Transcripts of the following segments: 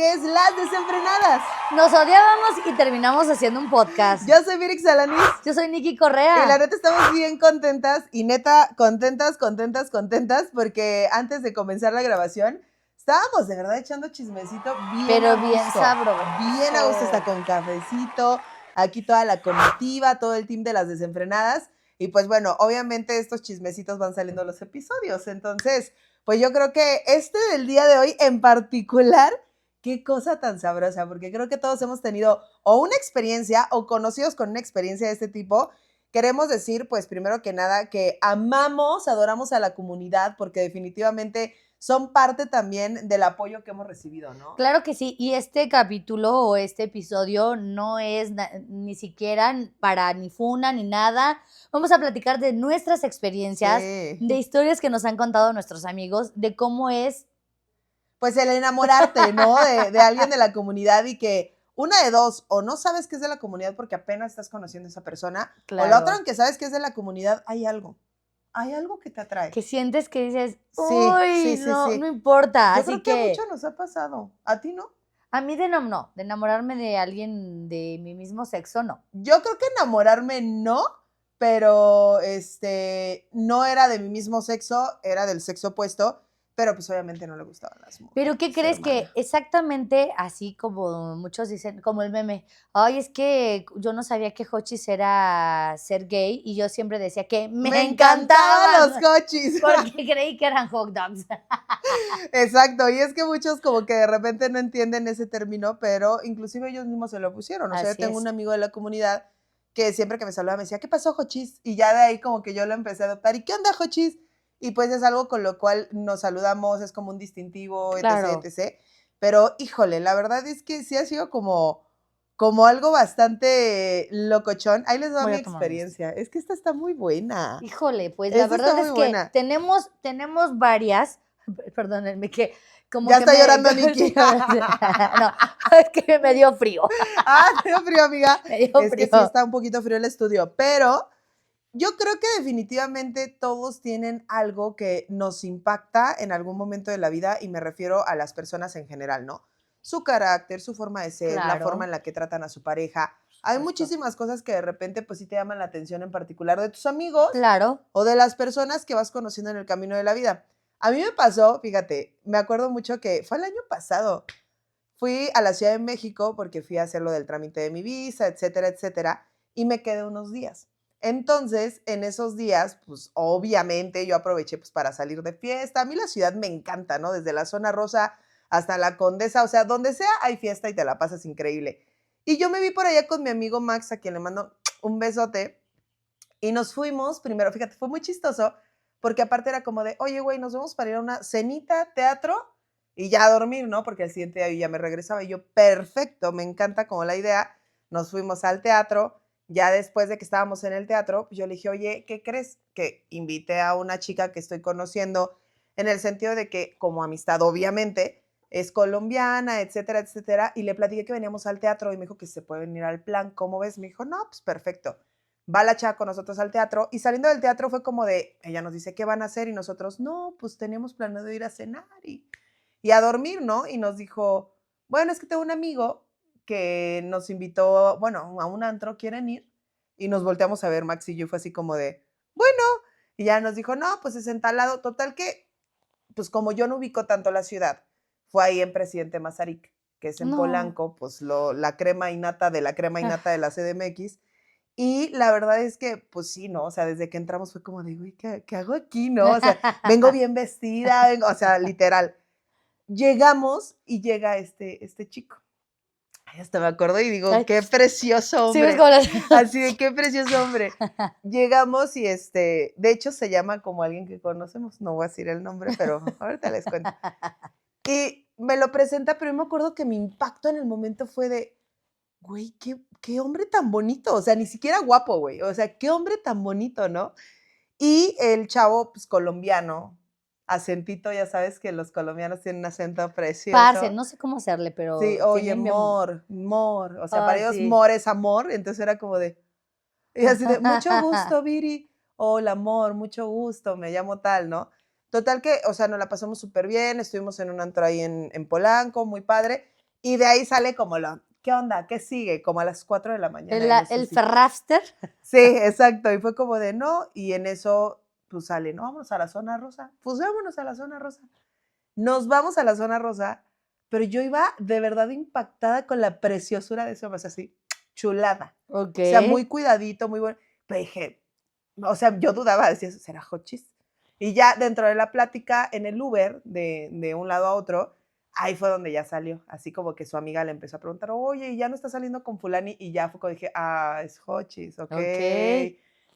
es Las Desenfrenadas. Nos odiábamos y terminamos haciendo un podcast. Yo soy Virix Alanis. Yo soy Nikki Correa. Y la neta estamos bien contentas y neta contentas porque antes de comenzar la grabación estábamos de verdad echando chismecito bien Pero a bien gusto. sabroso. Bien a gusto, está con cafecito, aquí toda la comitiva, todo el team de Las Desenfrenadas. Y pues bueno, obviamente estos chismecitos van saliendo los episodios. Entonces, pues yo creo que este del día de hoy en particular, qué cosa tan sabrosa, porque creo que todos hemos tenido o una experiencia o conocidos con una experiencia de este tipo. Queremos decir, pues primero que nada, que amamos, adoramos a la comunidad porque definitivamente son parte también del apoyo que hemos recibido, ¿no? Claro que sí, y este capítulo o este episodio no es ni siquiera para ni funa ni nada. Vamos a platicar de nuestras experiencias, Sí. de historias que nos han contado nuestros amigos, de cómo es. Pues el enamorarte, ¿no? De alguien de la comunidad y que una de dos, o no sabes que es de la comunidad porque apenas estás conociendo a esa persona, Claro. o la otra, aunque sabes que es de la comunidad, hay algo que te atrae. Que sientes que dices, Sí, uy, sí. no importa. Yo Así creo que mucho nos ha pasado. ¿A ti no? a mí de enamorarme de alguien de mi mismo sexo, no. Yo creo que enamorarme no, pero no era de mi mismo sexo, era del sexo opuesto, pero pues obviamente no le gustaban las mujeres. Pero ¿qué crees que exactamente así como muchos dicen, como el meme, ay, es que yo no sabía que Hochis era ser gay y yo siempre decía que me encantaban los cochis. porque creí que eran hot dogs. Exacto, y es que muchos como que de repente no entienden ese término, pero inclusive ellos mismos se lo pusieron. O sea, yo tengo un amigo de la comunidad que siempre que me saludaba me decía, ¿qué pasó, Hochis? Y ya de ahí como que yo lo empecé a adoptar. ¿Y qué onda, Hochis? Y pues es algo con lo cual nos saludamos, es como un distintivo, Claro. etc. Pero, híjole, la verdad es que sí ha sido como algo bastante locochón. Ahí les doy mi experiencia. Es que esta está muy buena. Híjole, pues la verdad es que tenemos varias, perdónenme que como ya que está llorando Nikki. No, es que me dio frío. Me dio frío, amiga. Me dio es frío. que sí está un poquito frío el estudio, pero yo creo que definitivamente todos tienen algo que nos impacta en algún momento de la vida y me refiero a las personas en general, ¿no? Su carácter, su forma de ser, la forma en la que tratan a su pareja. Hay muchísimas cosas que de repente pues sí te llaman la atención, en particular de tus amigos. Claro. O de las personas que vas conociendo en el camino de la vida. A mí me pasó, fíjate, me acuerdo mucho que fue el año pasado. Fui a la Ciudad de México porque fui a hacer lo del trámite de mi visa, etcétera, y me quedé unos días. Entonces, en esos días, pues obviamente yo aproveché pues para salir de fiesta. A mí la ciudad me encanta, ¿no? Desde la zona rosa hasta la Condesa, o sea, donde sea hay fiesta y te la pasas increíble. Y yo me vi por allá con mi amigo Max, a quien le mando un besote, y nos fuimos, primero, fíjate, fue muy chistoso, porque aparte era como de, oye, güey, nos vamos para ir a una cenita, teatro, y ya a dormir, ¿no? Porque al siguiente día yo ya me regresaba, y yo, perfecto, me encanta como la idea. Nos fuimos al teatro. Ya después de que estábamos en el teatro, yo le dije, oye, ¿qué crees? Que invité a una chica que estoy conociendo, en el sentido de que, como amistad, obviamente, es colombiana, etcétera, y le platiqué que veníamos al teatro, y me dijo que se puede venir al plan, ¿cómo ves? Me dijo, no, pues perfecto. Va la chava con nosotros al teatro, y saliendo del teatro fue como de, ella nos dice, ¿qué van a hacer? Y nosotros, no, pues teníamos planeado ir a cenar y a dormir, ¿no? Y nos dijo, bueno, es que tengo un amigo que nos invitó, bueno, a un antro, ¿quieren ir? Y nos volteamos a ver, Max y yo, y fue así como de, bueno, y ya nos dijo, no, pues es en tal lado. Total que, pues como yo no ubico tanto la ciudad, fue ahí en Presidente Mazarik, que es en Polanco, pues la crema innata de la crema innata de la CDMX. Y la verdad es que, pues sí, ¿no? O sea, desde que entramos fue como de, güey, ¿qué hago aquí, no? O sea, vengo bien vestida, o sea, literal. Llegamos y llega este chico. Ay, hasta me acuerdo y digo, qué precioso hombre. Así de qué precioso hombre. Llegamos y de hecho se llama como alguien que conocemos, no voy a decir el nombre, pero ahorita les cuento. Y me lo presenta, pero yo me acuerdo que mi impacto en el momento fue de, güey, qué hombre tan bonito, o sea, ni siquiera guapo, güey, o sea, qué hombre tan bonito, ¿no? Y el chavo, pues, colombiano, acentito, ya sabes que los colombianos tienen un acento precioso. Parce, no sé cómo hacerle, pero sí, oye, mor, o sea, para ellos sí. mor es amor, entonces era como de, y así de, mucho gusto, Viri, hola, amor, mucho gusto, me llamo tal, ¿no? Total que, o sea, nos la pasamos súper bien, estuvimos en un antro ahí en Polanco, muy padre, Y de ahí sale como ¿qué onda? ¿Qué sigue? Como a las 4 de la mañana. en eso El sí. Ferrafter. Sí, exacto. Y fue como de no, y en eso, pues sale, no, vámonos a la zona rosa. Pues vámonos a la zona rosa. Nos vamos a la zona rosa, pero yo iba de verdad impactada con la preciosura de ese hombre, o sea, así, chulada. Ok. O sea, muy cuidadito, muy bueno. Pero dije, o sea, yo dudaba, decía, ¿será Hotchis? Y ya dentro de la plática, en el Uber, de un lado a otro, ahí fue donde ya salió. Así como que su amiga le empezó a preguntar, oye, ¿y ya no está saliendo con fulani? Y ya fue cuando dije, es Hotchis, ok.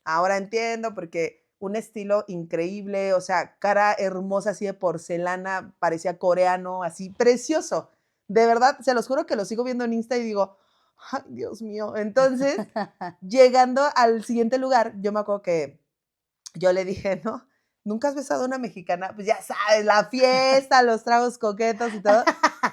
Ahora entiendo, porque un estilo increíble, o sea, cara hermosa, así de porcelana, parecía coreano, así, precioso. De verdad, se los juro que lo sigo viendo en Insta y digo, ay, Dios mío. Entonces, llegando al siguiente lugar, yo me acuerdo que yo le dije, ¿no? ¿Nunca has besado a una mexicana? Pues ya sabes, la fiesta, los tragos coquetos y todo.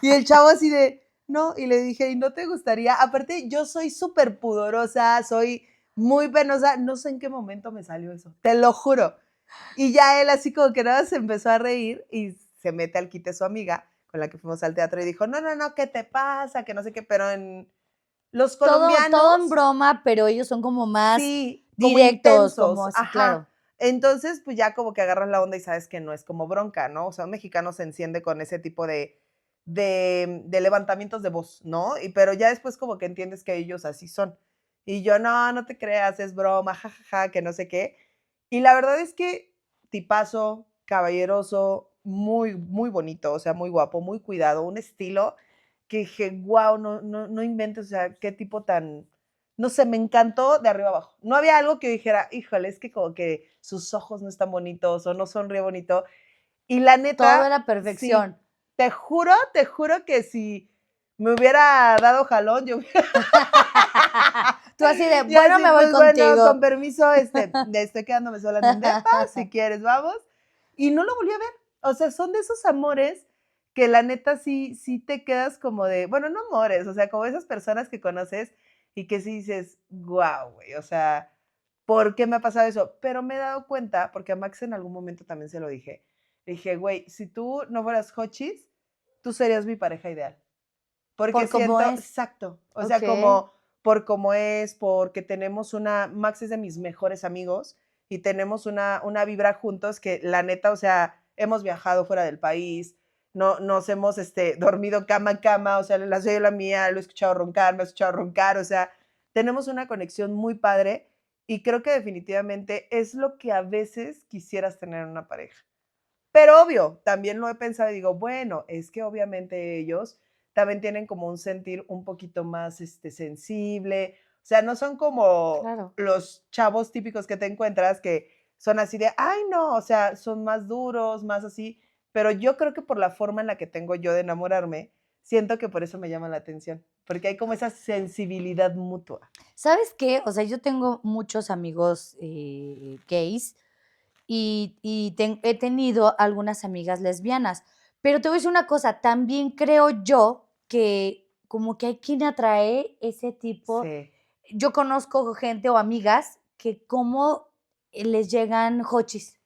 Y el chavo así de, no, y le dije, ¿y no te gustaría? Aparte, yo soy súper pudorosa, soy muy penosa, no sé en qué momento me salió eso, te lo juro. Y ya él así como que nada se empezó a reír y se mete al quite su amiga con la que fuimos al teatro y dijo, no, no, no, ¿qué te pasa? Que no sé qué, pero en los Todo en colombianos, broma, pero ellos son como más sí, como directos, intensos, como así, ajá. claro. Entonces, pues ya como que agarras la onda y sabes que no es como bronca, ¿no? O sea, un mexicano se enciende con ese tipo de levantamientos de voz, ¿no? Pero ya después como que entiendes que ellos así son. Y yo, no, no te creas, es broma, jajaja, que no sé qué. Y la verdad es que tipazo, caballeroso, muy, muy bonito, o sea, muy guapo, muy cuidado, un estilo que dije, wow, no, no, no inventes, o sea, qué tipo tan, no sé, me encantó de arriba abajo. No había algo que dijera, híjole, es que como que sus ojos no están bonitos o no sonríe bonito. Y la Todo neta, era sí, perfección. te juro que si me hubiera dado jalón, yo hubiera... Tú así de, Y bueno, así, me voy pues bueno, contigo. con permiso, ya estoy quedándome sola en un depa, si quieres, vamos. Y no lo volví a ver. O sea, son de esos amores que la neta sí te quedas como de, bueno, no amores, o sea, como esas personas que conoces y que sí dices, wow, güey, o sea, ¿por qué me ha pasado eso? Pero me he dado cuenta, porque a Max en algún momento también se lo dije, le dije, güey, si tú no fueras Hotchis, tú serías mi pareja ideal. Porque Por cómo siento, es. exacto, o Ok. sea, como por cómo es, porque tenemos Max es de mis mejores amigos y tenemos una vibra juntos que la neta, o sea, hemos viajado fuera del país, no, nos hemos dormido cama a cama, o sea, la suya y la mía, lo he escuchado roncar, me ha escuchado roncar, o sea, tenemos una conexión muy padre y creo que definitivamente es lo que a veces quisieras tener en una pareja. Pero obvio, también lo he pensado y digo, bueno, es que obviamente ellos también tienen como un sentir un poquito más sensible. O sea, no son como Claro. los chavos típicos que te encuentras que son así de, ay, no, o sea, son más duros, más así. Pero yo creo que por la forma en la que tengo yo de enamorarme, siento que por eso me llama la atención, porque hay como esa sensibilidad mutua. ¿Sabes qué? O sea, yo tengo muchos amigos gays y he tenido algunas amigas lesbianas, pero te voy a decir una cosa, también creo yo que como que hay quien atrae ese tipo. Sí. Yo conozco gente o amigas que como les llegan hochis.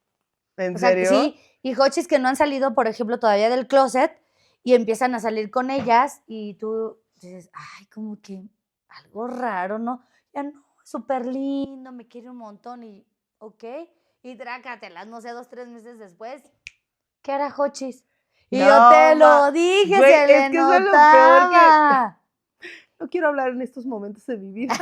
¿En O sea, serio? sí, y hochis que no han salido, por ejemplo, todavía del closet y empiezan a salir con ellas y tú dices, ay, como que algo raro, ¿no? Ya no, súper lindo, me quiere un montón y, ok, y trácatelas, no sé, 2, 3 meses después, ¿qué era hochis? Y yo No, te lo dije, güey, se es le que eso es lo peor que notaba. no quiero hablar en estos momentos de mi vida.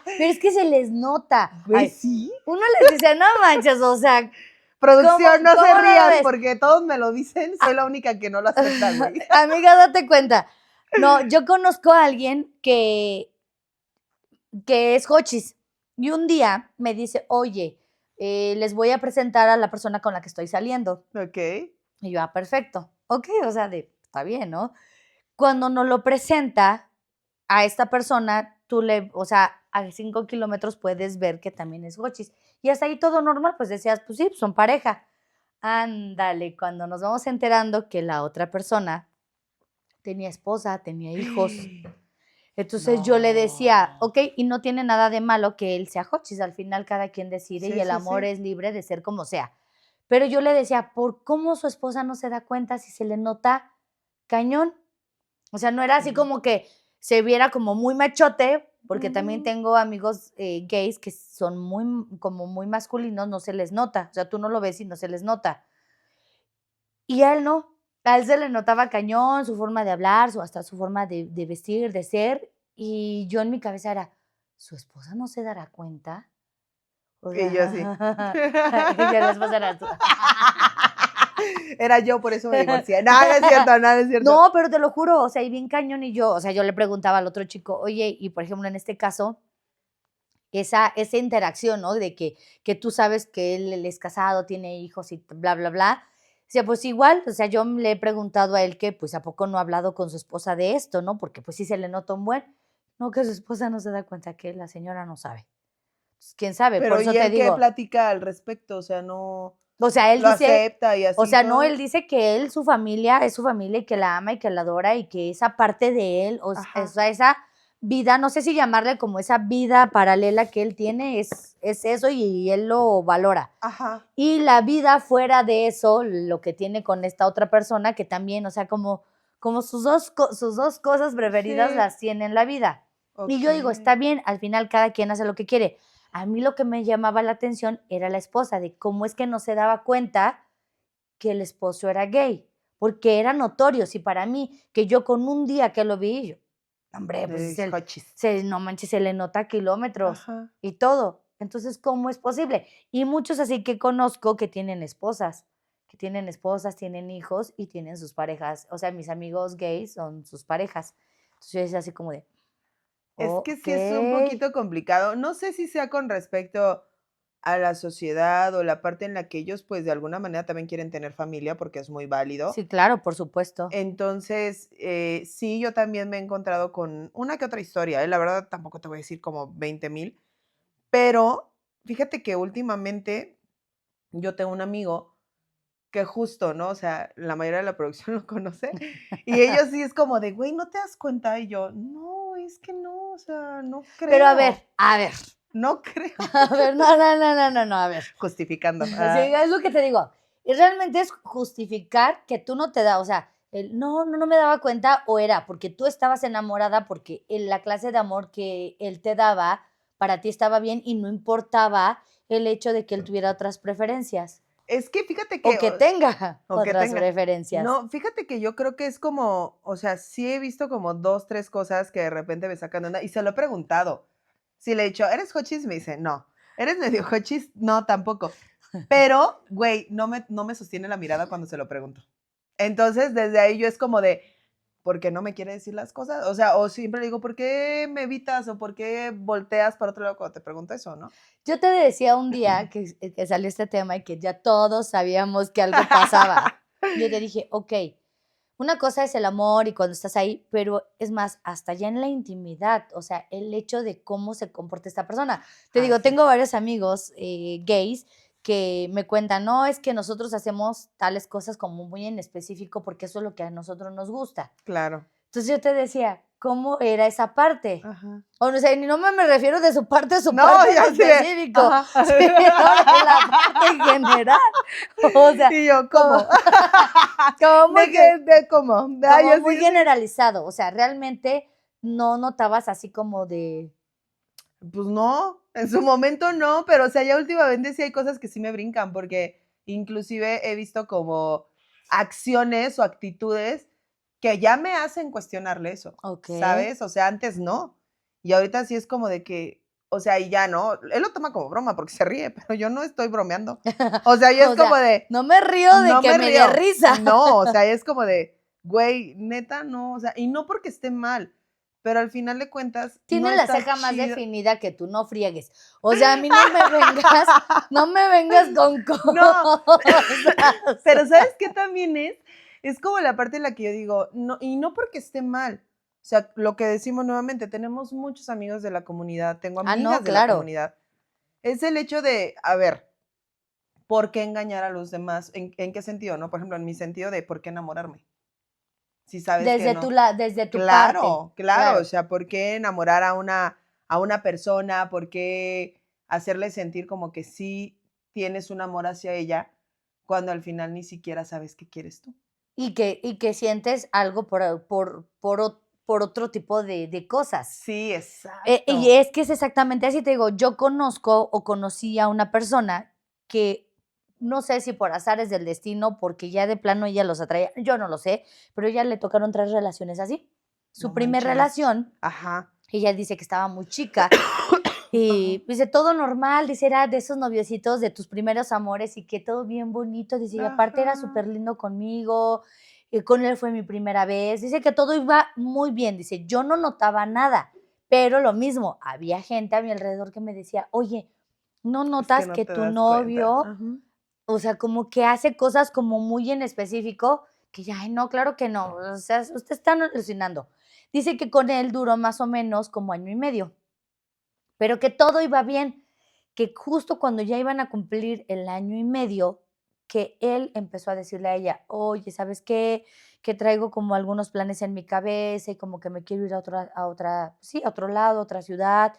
Pero es que se les nota. Güey, Ay, sí. uno les dice, no manches, o sea, Producción, no se cómo lo rían ves? porque todos me lo dicen, soy Ah, la única que no lo acepta, güey. amiga, date cuenta. No, yo conozco a alguien que es hochis y un día me dice, oye, les voy a presentar a la persona con la que estoy saliendo. Ok. Y yo, perfecto. Ok, o sea, está bien, ¿no? Cuando nos lo presenta a esta persona, o sea, a 5 kilómetros puedes ver que también es hochis. Y hasta ahí todo normal, pues decías, pues sí, pues son pareja. Ándale, cuando nos vamos enterando que la otra persona tenía esposa, tenía hijos. Entonces yo le decía, No. ok, y no tiene nada de malo que él sea hochis, al final cada quien decide y Sí, el sí, amor sí. es libre de ser como sea. Pero yo le decía, ¿por cómo su esposa no se da cuenta si se le nota cañón? O sea, no era así Ujú. como que se viera como muy machote, porque también Ujú. tengo amigos gays que son como muy masculinos, no se les nota. O sea, tú no lo ves y no se les nota. Y a él no. A él se le notaba cañón, su forma de hablar, hasta su forma de vestir, de ser. Y yo en mi cabeza era, ¿su esposa no se dará cuenta? O Y yo sí. sea, y ya la esposa eras tú. Era yo, por eso me divorcié. No, no es cierto, no, no es cierto. No, pero te lo juro, o sea, y bien cañón y yo, o sea, yo le preguntaba al otro chico, oye, y por ejemplo, en este caso, esa interacción, ¿no? De que tú sabes que él es casado, tiene hijos y bla, bla, bla. O sea, pues igual, o sea, yo le he preguntado a él que, pues, ¿a poco no ha hablado con su esposa de esto, no? Porque, pues, sí se le nota un buen. No, que su esposa no se da cuenta que la señora no sabe. Pues, quién sabe, por Pero, eso ¿y te él qué digo, platica al respecto? O sea, no o sea, él lo dice, acepta y o así sea, no, él todo. dice que él, su familia, es su familia y que la ama y que la adora y que esa parte de él, o Ajá. sea, esa vida, no sé si llamarle como esa vida paralela que él tiene, es eso y él lo valora. Ajá. Y la vida fuera de eso, lo que tiene con esta otra persona, que también, o sea, como sus dos cosas preferidas Sí. las tiene en la vida. Y yo digo, Okey. está bien, al final cada quien hace lo que quiere. A mí lo que me llamaba la atención era la esposa, de cómo es que no se daba cuenta que el esposo era gay, porque era notorio. Si para mí, que yo con un día que lo vi, yo, hombre, pues De Hotchis. no manches, se le nota kilómetros Ajá. y todo. Entonces, ¿cómo es posible? Y muchos así que conozco que tienen esposas, tienen hijos y tienen sus parejas. O sea, mis amigos gays son sus parejas. Entonces yo decía así como de, Es que ok, sí es un poquito complicado. No sé si sea con respecto a la sociedad o la parte en la que ellos, pues, de alguna manera también quieren tener familia, porque es muy válido. sí, claro, por supuesto. Entonces, sí, yo también me he encontrado con una que otra historia, la verdad tampoco te voy a decir como 20,000, pero fíjate que últimamente yo tengo un amigo que justo, ¿no? O sea, la mayoría de la producción lo conoce, y ellos sí es como de: "Güey, ¿no te das cuenta?". Y yo: "No, es que no, o sea, no Pero creo, a ver, no creo". a ver, no, no, no, no, no, no, a ver. Justificando. Sí, es lo que te digo. Y realmente es justificar que tú no te da, o sea, no, no, no me daba cuenta, o era porque tú estabas enamorada, porque la clase de amor que él te daba para ti estaba bien y no importaba el hecho de que él tuviera otras preferencias Es que fíjate o que que tenga o que otras tenga. preferencias. No, fíjate que yo creo que es como, o sea, sí he visto como 2 3 cosas que de repente me sacan de onda, y se lo he preguntado. Si le he dicho: "¿Eres jochis?". Me dice: "No". "¿Eres medio jochis?". "No, tampoco". Pero, güey, no me sostiene la mirada cuando se lo pregunto. Entonces, desde ahí yo es como de, ¿por qué no me quiere decir las cosas? O sea, o siempre le digo: "¿Por qué me evitas o por qué volteas para otro lado cuando te pregunto eso?", ¿no? Yo te decía un día que salió este tema y que ya todos sabíamos que algo pasaba. Yo te dije, ok, una cosa es el amor y cuando estás ahí, pero es más, hasta ya en la intimidad, o sea, el hecho de cómo se comporta esta persona. Te digo, Así, tengo varios amigos gays que me cuentan, no, es que nosotros hacemos tales cosas como muy en específico porque eso es lo que a nosotros nos gusta. claro. Entonces yo te decía, ¿cómo era esa parte? Ajá. O no sé, ni no me refiero de su No, parte en ya sé. específico, Ajá. sino de la parte en general. O sea, Y yo, como, ¿cómo? como ¿De que qué? ¿De cómo? Ay, como así, muy así. generalizado, o sea, realmente no notabas así como de Pues no, en su momento no, pero, o sea, ya últimamente sí hay cosas que sí me brincan, porque inclusive he visto como acciones o actitudes que ya me hacen cuestionarle eso, okey. ¿sabes? O sea, antes no. Y ahorita sí es como de que, o sea, y ya no, él lo toma como broma porque se ríe, pero yo no estoy bromeando. O sea, ya es O como sea, de, no me río de no que me me dé río. risa. No, o sea, es como de, güey, neta, no, o sea, y no porque esté mal, pero al final de cuentas no Tiene la está ceja más chido. definida que tú, no friegues. O sea, a mí no me vengas con No, cosas. pero ¿sabes qué también es? Es como la parte en la que yo digo, no, y no porque esté mal. O sea, lo que decimos nuevamente, tenemos muchos amigos de la comunidad, tengo Ah, no, amigas de la claro. comunidad. Es el hecho de, a ver, ¿por qué engañar a los demás? ¿En qué sentido, no? Por ejemplo, en mi sentido de por qué enamorarme, si sabes que no. Desde tu parte, Claro, claro, o claro. sea, ¿por qué enamorar a una persona? ¿Por qué hacerle sentir como que sí tienes un amor hacia ella cuando al final ni siquiera sabes qué quieres tú? y que sientes algo por otro tipo de cosas. Sí, Y exacto. es que es exactamente así, te digo, yo conozco o conocí a una persona que no sé si por azares del destino, porque ya de plano ella los atraía, yo no lo sé, pero ella le tocaron 3 relaciones así. Su No primer manches. relación, Ajá. ella dice que estaba muy chica y dice, todo normal, dice, era de esos noviecitos de tus primeros amores y que todo bien bonito, dice, y aparte era Ajá. súper lindo conmigo, con él fue mi primera vez, dice que todo iba muy bien, dice, yo no notaba nada, pero lo mismo, había gente a mi alrededor que me decía, oye, ¿no Es que notas no que te tu das cuenta. novio, Ajá. o sea, como que hace cosas como muy en específico, que ya, ay, no, claro que no, o sea, usted está alucinando. Dice que con él duró más o menos como año y medio, pero que todo iba bien, que justo cuando ya iban a cumplir el año y medio, que él empezó a decirle a ella, oye, ¿sabes qué? Que traigo como algunos planes en mi cabeza y como que me quiero ir sí, a otro lado, a otra ciudad.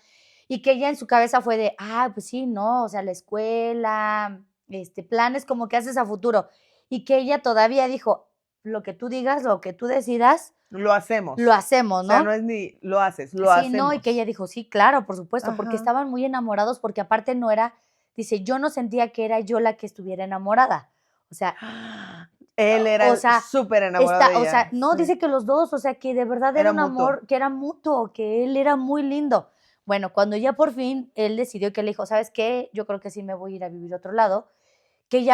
Y que ella en su cabeza fue de, ah, pues sí, no, o sea, la escuela, planes como que haces a futuro. Y que ella todavía dijo, lo que tú digas, lo que tú decidas, Lo hacemos. lo hacemos, O sea, no ¿no? es ni lo haces, lo Sí, no, y que ella hacemos. dijo: "Sí, claro, por supuesto", porque Ajá. estaban muy enamorados, porque aparte no era dice: "Yo no sentía que era yo la que estuviera enamorada". O sea Él era o el sea, súper enamorado de o sea, ella. no, Sí. dice que los 2 o sea, que de verdad era Era un mutuo. amor que era mutuo, que él era muy lindo. Bueno, cuando ya por fin él decidió que le dijo: "¿Sabes qué? Yo creo que sí me voy a ir a vivir a otro lado", que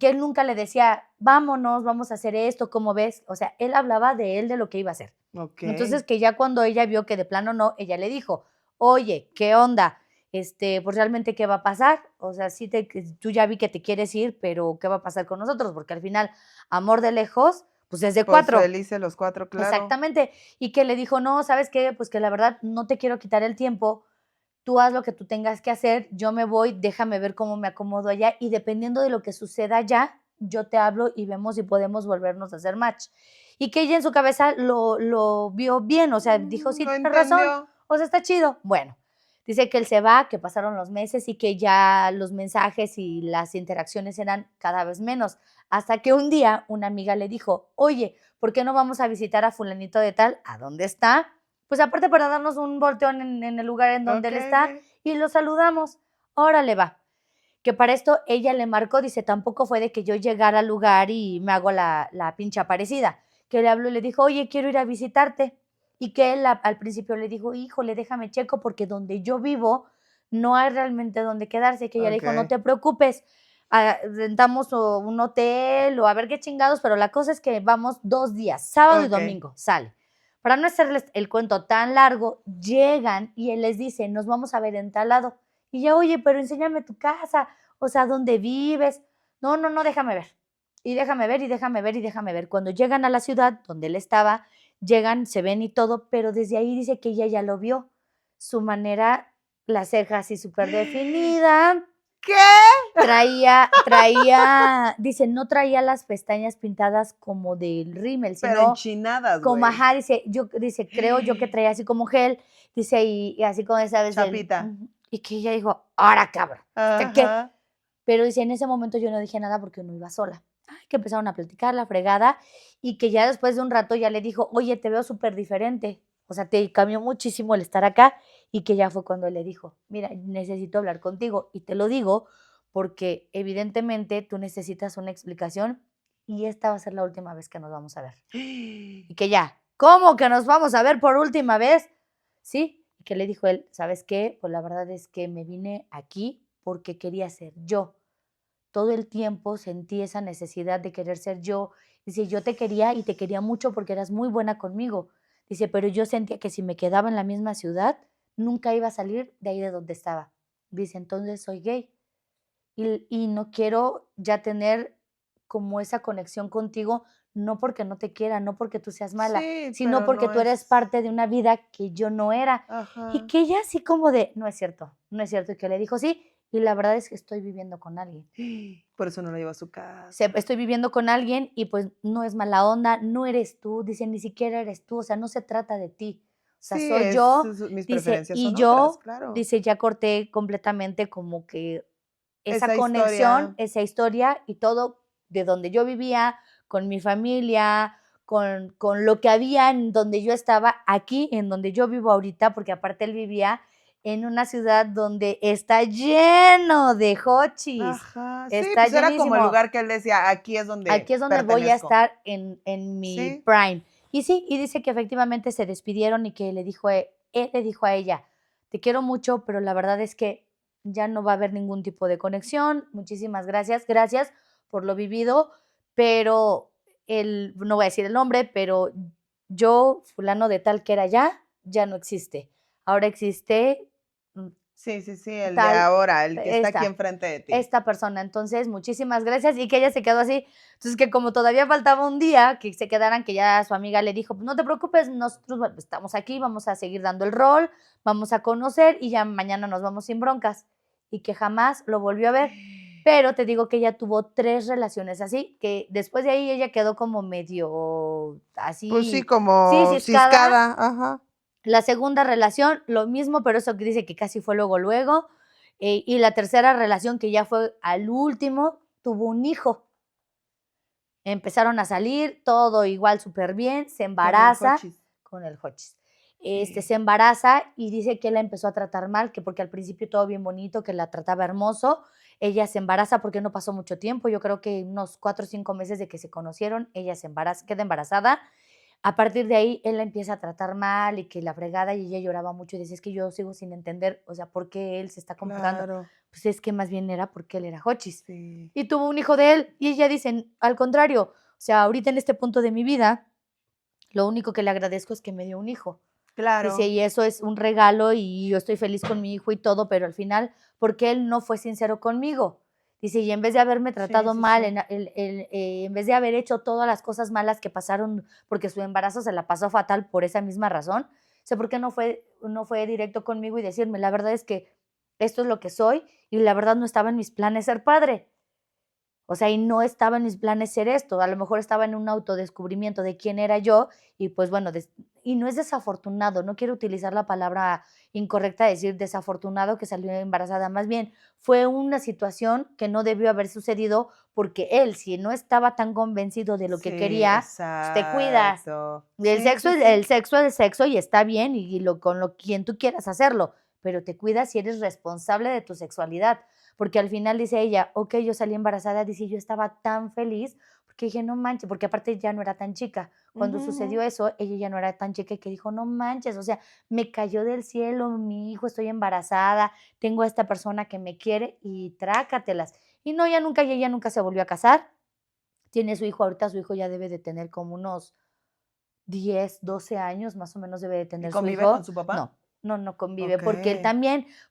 él nunca le decía: "Vámonos, vamos a hacer esto, ¿cómo ves?". O sea, él hablaba de él, de lo que iba a hacer. Entonces, Okey. que ya cuando ella vio que de plano no, ella le dijo: "Oye, ¿qué onda? Pues, ¿realmente qué va a pasar? O sea, sí te que tú ya vi que te quieres ir, pero, ¿qué va a pasar con nosotros? Porque al final, amor de lejos, pues, es de Pues 4". felices los 4, claro. Exactamente. Y que le dijo: "No, ¿sabes qué? Pues, que la verdad no te quiero quitar el tiempo, tú haz lo que tú tengas que hacer, yo me voy, déjame ver cómo me acomodo allá y dependiendo de lo que suceda allá, yo te hablo y vemos si podemos volvernos a hacer match". Y que ella en su cabeza lo vio bien, o sea, dijo: "Sí, Lo tienes razón, entendió. o sea, está chido". Bueno, dice que él se va, que pasaron los meses y que ya los mensajes y las interacciones eran cada vez menos, hasta que un día una amiga le dijo: "Oye, ¿por qué no vamos a visitar a fulanito de tal? ¿A dónde está?". Pues aparte para darnos un volteón en el lugar en donde él Okey, está okey. y lo saludamos. Órale, va. Que para esto ella le marcó, dice, tampoco fue de que yo llegara al lugar y me hago la pinche aparecida. Que le habló y le dijo, oye, quiero ir a visitarte. Y que él al principio le dijo, híjole, déjame checo porque donde yo vivo no hay realmente donde quedarse. Que ella le dijo, no Okey. te preocupes, rentamos un hotel o a ver qué chingados, pero la cosa es que vamos 2 días, sábado y Okey. domingo, sale. Para no hacerles el cuento tan largo, llegan y él les dice, nos vamos a ver en tal lado. Y ya, oye, pero enséñame tu casa, o sea, ¿dónde vives? No, no, no, déjame ver. Y déjame ver, y déjame ver, y déjame ver. Cuando llegan a la ciudad donde él estaba, llegan, se ven y todo, pero desde ahí dice que ella ya lo vio. Su manera, la ceja así súper definida, ¿Qué? dice, no traía las pestañas pintadas como del rímel, Pero sino enchinadas, como, güey. ajá, dice, creo yo que traía así como gel, dice, y así como sabes, Chapita. y que ella dijo, ahora cabrón, ¿hasta qué? Ajá. Pero dice, en ese momento yo no dije nada porque no iba sola. Ay, que empezaron a platicar la fregada y que ya después de un rato ya le dijo, oye, te veo súper diferente. O sea, te cambió muchísimo el estar acá y que ya fue cuando le dijo, mira, necesito hablar contigo y te lo digo porque evidentemente tú necesitas una explicación y esta va a ser la última vez que nos vamos a ver. Y que ya, ¿cómo que nos vamos a ver por última vez? Sí, y que le dijo él, ¿sabes qué? Pues la verdad es que me vine aquí porque quería ser yo. Todo el tiempo sentí esa necesidad de querer ser yo. Dice, yo te quería y te quería mucho porque eras muy buena conmigo. Dice, pero yo sentía que si me quedaba en la misma ciudad, nunca iba a salir de ahí de donde estaba. Dice, entonces soy gay y no quiero ya tener como esa conexión contigo, no porque no te quiera, no porque tú seas mala, Sí, sino pero porque no tú eres es. parte de una vida que yo no era. Y Ajá. que ella así como de, no es cierto, no es cierto, y que le dijo, sí, y la verdad es que estoy viviendo con alguien. Por eso no la llevó a su casa. Estoy viviendo con alguien y pues no es mala onda, no eres tú, dice, ni siquiera eres tú, o sea, no se trata de ti, o sea, Sí, soy yo, mis dice, preferencias y son otras, yo, claro. dice, ya corté completamente como que esa Esa conexión, historia. esa historia y todo de donde yo vivía, con mi familia, con lo que había en donde yo estaba, aquí en donde yo vivo ahorita, porque aparte él vivía en una ciudad donde está lleno de hochis, Ajá, sí, está pues era como el llenísimo. lugar que él decía, aquí es Aquí donde es donde voy a pertenezco. estar en mi Sí. prime. Y sí, y dice que efectivamente se despidieron y que le dijo, él le dijo a ella, te quiero mucho, pero la verdad es que ya no va a haber ningún tipo de conexión. Muchísimas gracias, gracias por lo vivido, pero él, no voy a decir el nombre, pero yo, fulano de tal que era ya, ya no existe. Ahora existe mm, Sí, sí, sí, el de tal, ahora, el que está aquí esta enfrente de ti. esta persona. Entonces, muchísimas gracias y que ella se quedó así. Entonces, que como todavía faltaba un día que se quedaran, que ya su amiga le dijo, pues no te preocupes, nosotros estamos aquí, vamos a seguir dando el rol, vamos a conocer y ya mañana nos vamos sin broncas. Y que jamás lo volvió a ver. Pero te digo que ella tuvo 3 relaciones así, que después de ahí ella quedó como medio Pues sí, así, sí, como ciscada. ciscada, ajá. La segunda relación, lo mismo, pero eso que dice que casi fue luego, luego. Y la tercera relación, que ya fue al último, tuvo un hijo. Empezaron a salir, todo igual súper bien, se Con el embaraza Jochis. con el Hochis. Se embaraza y dice que él la empezó a tratar mal, que porque al principio todo bien bonito, que la trataba hermoso. Ella se embaraza porque no pasó mucho tiempo, yo creo que unos 4 o 5 meses de que se conocieron, ella se embaraza, queda embarazada. A partir de ahí, él la empieza a tratar mal y que la fregada, y ella lloraba mucho y decía, es que yo sigo sin entender, o sea, por qué él se está comportando. Claro, Pues es que más bien era porque él era Hochis. sí. Y tuvo un hijo de él. Y ella dice, al contrario, o sea, ahorita en este punto de mi vida, lo único que le agradezco es que me dio un hijo. Dice, Claro. y eso es un regalo y yo estoy feliz con mi hijo y todo, pero al final, porque él no fue sincero conmigo. Dice, y en vez de haberme Sí, tratado sí, mal, sí. en vez de haber hecho todas las cosas malas que pasaron, porque su embarazo se la pasó fatal por esa misma razón, sé por qué no fue directo conmigo y decirme, la verdad es que esto es lo que soy y la verdad no estaba en mis planes ser padre. O sea, y no estaba en mis planes ser esto, a lo mejor estaba en un autodescubrimiento de quién era yo y pues bueno, y no es desafortunado, no quiero utilizar la palabra incorrecta, decir desafortunado que salió embarazada, más bien fue una situación que no debió haber sucedido porque él, si no estaba tan convencido de lo que Sí, quería, pues te cuidas. exacto. El Sí, sexo, sí, es- sí. el sexo es el sexo y está bien y con lo quien tú quieras hacerlo, pero te cuidas y eres responsable de tu sexualidad. Porque al final dice ella, ok, yo salí embarazada, dice, yo estaba tan feliz, porque dije, no manches, porque aparte ya no era tan chica. Cuando Ujú, ujú. sucedió eso, ella ya no era tan chica y que dijo, no manches, o sea, me cayó del cielo, mi hijo, estoy embarazada, tengo a esta persona que me quiere y trácatelas. Y no, y ella nunca se volvió a casar. Tiene su hijo, ahorita su hijo ya debe de tener como unos 10, 12 años, más o menos debe de ¿Y tener su convive con hijo. su papá? No, no, no convive, Okey.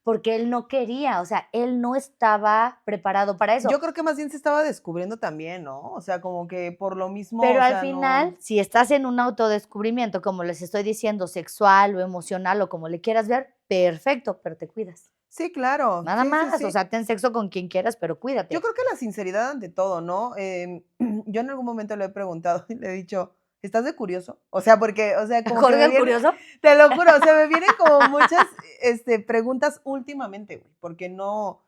porque él no quería, o sea, él no estaba preparado para eso. Yo creo que más bien se estaba descubriendo también, ¿no? O sea, como que por lo mismo, o Pero al sea, final, no. si estás en un autodescubrimiento, como les estoy diciendo, sexual o emocional o como le quieras ver, perfecto, pero te cuidas. Sí, claro. Nada Sí, sí, más, o sí. sea, ten sexo con quien quieras, pero Yo cuídate. creo que la sinceridad ante todo, ¿no? Yo en algún momento le he preguntado y le he dicho: "¿Estás de curioso?". O sea, porque, o sea, como que Jorge me el viene Curioso. te lo juro, o sea, me vienen como muchas, preguntas últimamente, güey, porque no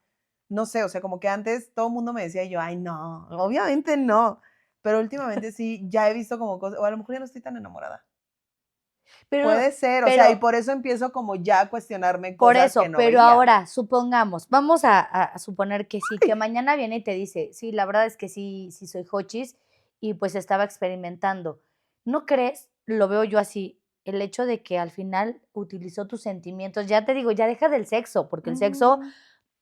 sé, o sea, como que antes todo el mundo me decía y yo: "Ay, no, obviamente no". Pero últimamente sí, ya he visto como cosas o a lo mejor ya no estoy tan enamorada. Pero, Puede ser, o sea, y pero por eso empiezo como ya a cuestionarme Por cosas que eso, no pero veía. ahora supongamos, vamos a suponer que sí, que mañana viene y te dice, sí, la verdad es que sí, sí soy hochis y pues estaba experimentando. ¿No crees? Lo veo yo así, el hecho de que al final utilizó tus sentimientos, ya te digo, ya deja del sexo, porque el sexo,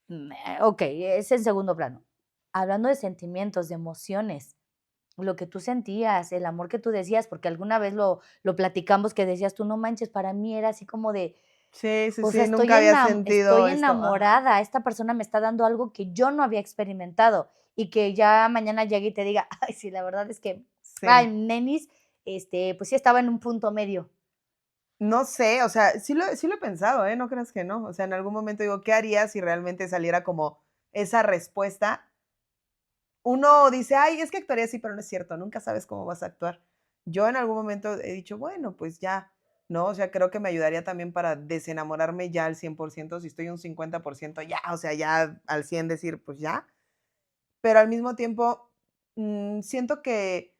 Ujú. ok, es en segundo plano. Hablando de sentimientos, de emociones, lo que tú sentías, el amor que tú decías, porque alguna vez lo platicamos que decías tú, no manches, para mí era así como de, Sí, sí, o sea, sí, nunca había sentido estoy esto. Ajá. enamorada, esta persona me está dando algo que yo no había experimentado, y que ya mañana llegue y te diga: "Ay, sí, la verdad es que, ay, Sí. nenis, pues sí estaba en un punto medio". No sé, o sea, sí lo he pensado, ¿eh? No creas que no. O sea, en algún momento digo, ¿qué haría si realmente saliera como esa respuesta? Uno dice: "Ay, es que actuaría así", pero no es cierto, nunca sabes cómo vas a actuar. Yo en algún momento he dicho: "Bueno, pues ya", ¿no? O sea, creo que me ayudaría también para desenamorarme ya al 100%, si estoy un 50% ya, o sea, ya al 100 decir: "Pues ya". Pero al mismo tiempo, siento que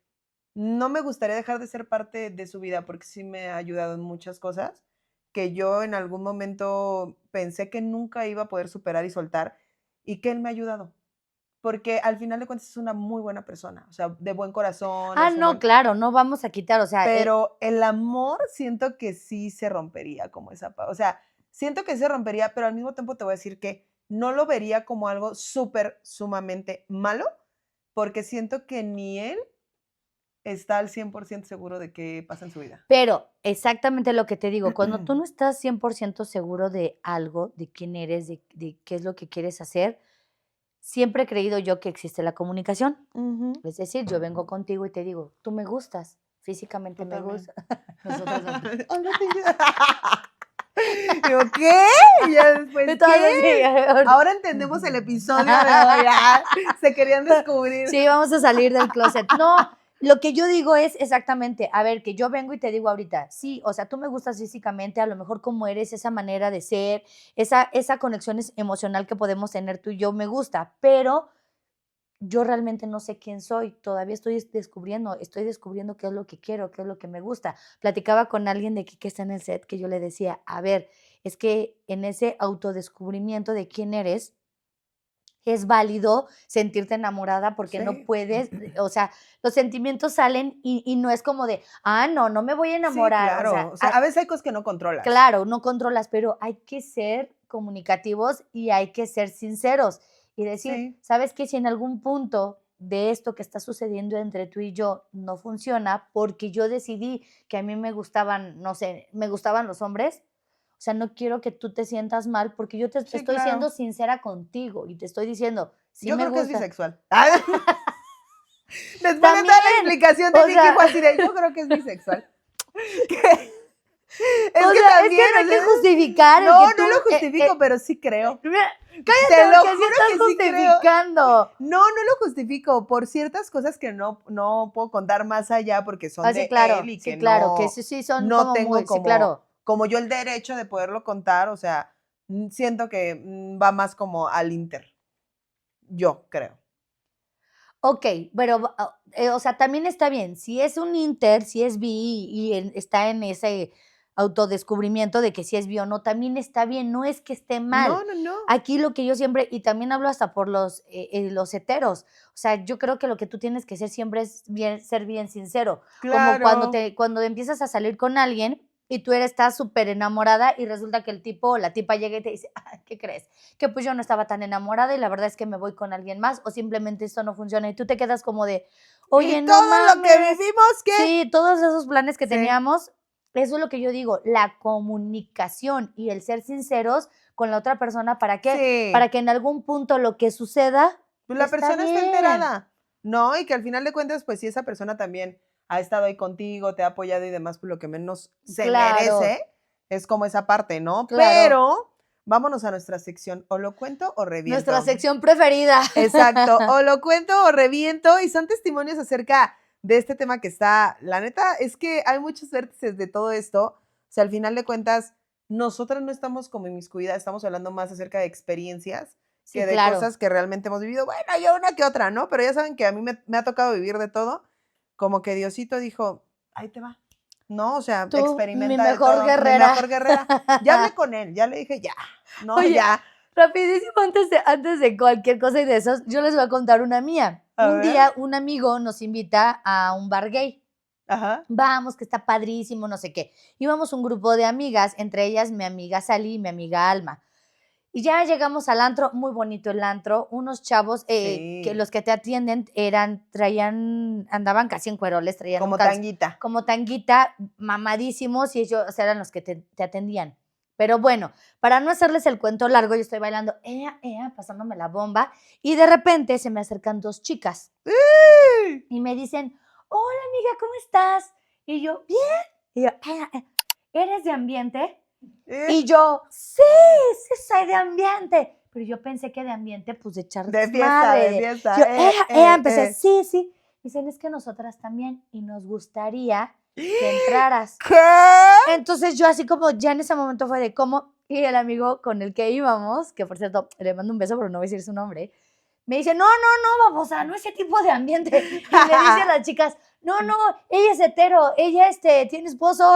no me gustaría dejar de ser parte de su vida porque sí me ha ayudado en muchas cosas que yo en algún momento pensé que nunca iba a poder superar y soltar y que él me ha ayudado. Porque al final de cuentas es una muy buena persona, o sea, de buen corazón, Ah, es un no, buen... claro, no vamos a quitar, o sea, Pero el amor siento que sí se rompería como esa, o sea, siento que se rompería, pero al mismo tiempo te voy a decir que no lo vería como algo súper, sumamente malo, porque siento que ni él está al 100% seguro de qué pasa en su vida. pero exactamente lo que te digo, cuando tú no estás 100% seguro de algo, de quién eres, de qué es lo que quieres hacer, siempre he creído yo que existe la comunicación. Ujú. Es decir, yo vengo contigo y te digo, tú me gustas, físicamente Tú me también. gustas. Nosotros dos. Hola, Digo, ¿qué? Y ya después, Entonces, ¿qué? Ahora entendemos el episodio de hoy. Ya. Se querían descubrir. Sí, vamos a salir del closet. No, lo que yo digo es exactamente, a ver, que yo vengo y te digo ahorita, sí, o sea, tú me gustas físicamente, a lo mejor como eres, esa manera de ser, esa conexión emocional que podemos tener tú y yo me gusta, pero yo realmente no sé quién soy, todavía estoy descubriendo qué es lo que quiero, qué es lo que me gusta. Platicaba con alguien de que está en el set que yo le decía, a ver, es que en ese autodescubrimiento de quién eres, es válido sentirte enamorada porque no Sí. puedes, o sea, los sentimientos salen y no es como de, ah, no, no me voy a Sí, enamorar, o claro. sea, O sea, a veces hay cosas que no controlas. claro, no controlas, pero hay que ser comunicativos y hay que ser sinceros y decir, Sí. ¿sabes qué? Si en algún punto de esto que está sucediendo entre tú y yo no funciona porque yo decidí que a mí me gustaban, no sé, me gustaban los hombres, o sea, no quiero que tú te sientas mal porque yo te Sí, estoy siendo claro. sincera contigo y te estoy diciendo, sí Yo me creo que es gusta. bisexual. Después de También, toda la explicación de o Vicky sea, fue así de, yo creo que es bisexual. Es o que sea, es que también, no o hay sea, que justificar el no, que tú, no lo justifico, pero sí creo. mira, Te cállate lo porque sí juro estás que sí creo. justificando. No, no lo justifico por ciertas cosas que no puedo contar más allá porque son Ah, de él y sí, que claro, que no, sí, sí son no como tengo muy, sí, como, claro. como yo el derecho de poderlo contar, o sea, siento que va más como al inter, yo creo. Ok, pero, o sea, también está bien, si es un inter, si es bi y está en ese autodescubrimiento de que si es bi o no, también está bien, no es que esté mal. No, no, no. Aquí lo que yo siempre, y también hablo hasta por los heteros, o sea, yo creo que lo que tú tienes que ser siempre es ser bien sincero, como Claro. cuando empiezas a salir con alguien y tú estás súper enamorada y resulta que el tipo o la tipa llega y te dice, "Ay, ¿qué crees? Que pues yo no estaba tan enamorada y la verdad es que me voy con alguien más o simplemente esto no funciona y tú te quedas como de, Y oye, no todo lo que mames, vivimos, ¿qué? sí, todos esos planes que Sí, teníamos, eso es lo que yo digo, la comunicación y el ser sinceros con la otra persona, ¿para qué? Para sí. que en algún punto lo que suceda Pues la está persona está bien. enterada, ¿no? Y que al final de cuentas, pues si esa persona también ha estado ahí contigo, te ha apoyado y demás, pues lo que menos se Claro, merece es como esa parte, ¿no? claro. Pero vámonos a nuestra sección, o lo cuento o Nuestra reviento. sección preferida. Exacto, o lo cuento o reviento y son testimonios acerca de este tema que está, la neta, es que hay muchos vértices de todo esto, o sea, al final de cuentas, nosotras no estamos como inmiscuidas, estamos hablando más acerca de experiencias Sí, que de claro. cosas que realmente hemos vivido, bueno, yo una que otra, ¿no? Pero ya saben que a mí me ha tocado vivir de todo, como que Diosito dijo, ahí te va, ¿no? O sea, Tú, mi experimenta de mejor todo, mi guerrera. mejor guerrera. Ya hablé con él, ya le dije, ya, no, Oye, ya, rapidísimo, antes de cualquier cosa y de esos, yo les voy a contar una mía. a Un ver, día un amigo nos invita a un bar gay. ajá, Vamos, que está padrísimo, no sé qué. Íbamos un grupo de amigas, entre ellas mi amiga Sally y mi amiga Alma. Y ya llegamos al antro, muy bonito el antro, unos chavos que sí. los que te atienden andaban casi en cueroles, traían un Como tanguita. como tanguita, mamadísimos, y ellos eran los que te atendían. Pero bueno, para no hacerles el cuento largo, yo estoy bailando, pasándome la bomba, y de repente se me acercan dos chicas ¡Ay! y me dicen, hola amiga, ¿cómo estás? Y yo, bien. Y yo, ¿eres de ambiente? Eh, Y yo, sí, sí soy de ambiente. Pero yo pensé que de ambiente, pues de echar De fiesta, desmadre. de fiesta. Yo, empecé, sí, sí. Dicen, es que nosotras también y nos gustaría que entraras. ¿Qué? Entonces yo así como ya en ese momento fue de cómo, y el amigo con el que íbamos, que por cierto, le mando un beso, pero no voy a decir su nombre, me dice, no, no, no, babosa, no ese tipo de ambiente. Y le dice a las chicas, no, ella es hetero, ella tiene esposo,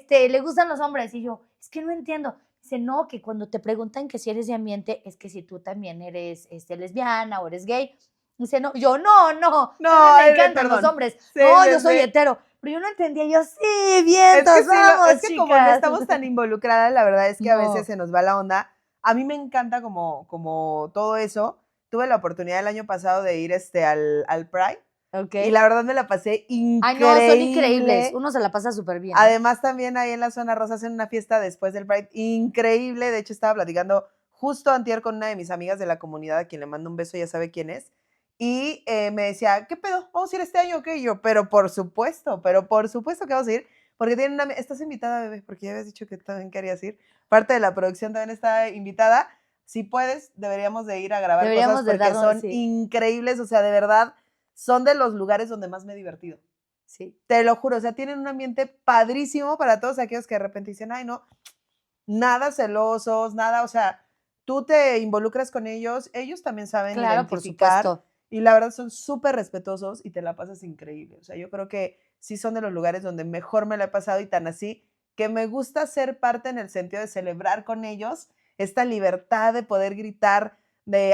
le gustan los hombres. Y yo, es que no entiendo. Dice, no, que cuando te preguntan que si eres de ambiente, es que si tú también eres lesbiana o eres gay. Dice, no, yo, no, a mí No, me encantan los perdón. hombres. Sí, No, sí, yo soy sí. hetero. Pero yo no entendía, yo, sí, Es vientos, que sí, vamos, es que como no chicas. estamos tan involucradas, la verdad es que a No. veces se nos va la onda. A mí me encanta como todo eso. Tuve la oportunidad el año pasado de ir al Pride Ok. y la verdad me la pasé Ay, no, son increíbles. increíble. Uno se la pasa súper bien. Además, también ahí en la zona rosa hacen una fiesta después del Pride increíble. De hecho, estaba platicando justo antier con una de mis amigas de la comunidad, a quien le mando un beso, ya sabe quién es. Y me decía, ¿qué pedo? ¿Vamos a ir este año o qué? Y yo, pero por supuesto que vamos a ir. Porque tienen estás invitada, bebé, porque ya habías dicho que también querías ir. Parte de la producción también está invitada. Si puedes, deberíamos de ir a grabar Deberíamos cosas de porque darnos, son sí. increíbles. O sea, de verdad, son de los lugares donde más me he divertido. Sí. Te lo juro, o sea, tienen un ambiente padrísimo para todos aquellos que de repente dicen, ay, no, nada celosos, nada, o sea, tú te involucras con ellos también saben Claro, por identificar supuesto. y la verdad son súper respetuosos y te la pasas increíble. O sea, yo creo que sí son de los lugares donde mejor me la he pasado y tan así que me gusta ser parte en el sentido de celebrar con ellos esta libertad de poder gritar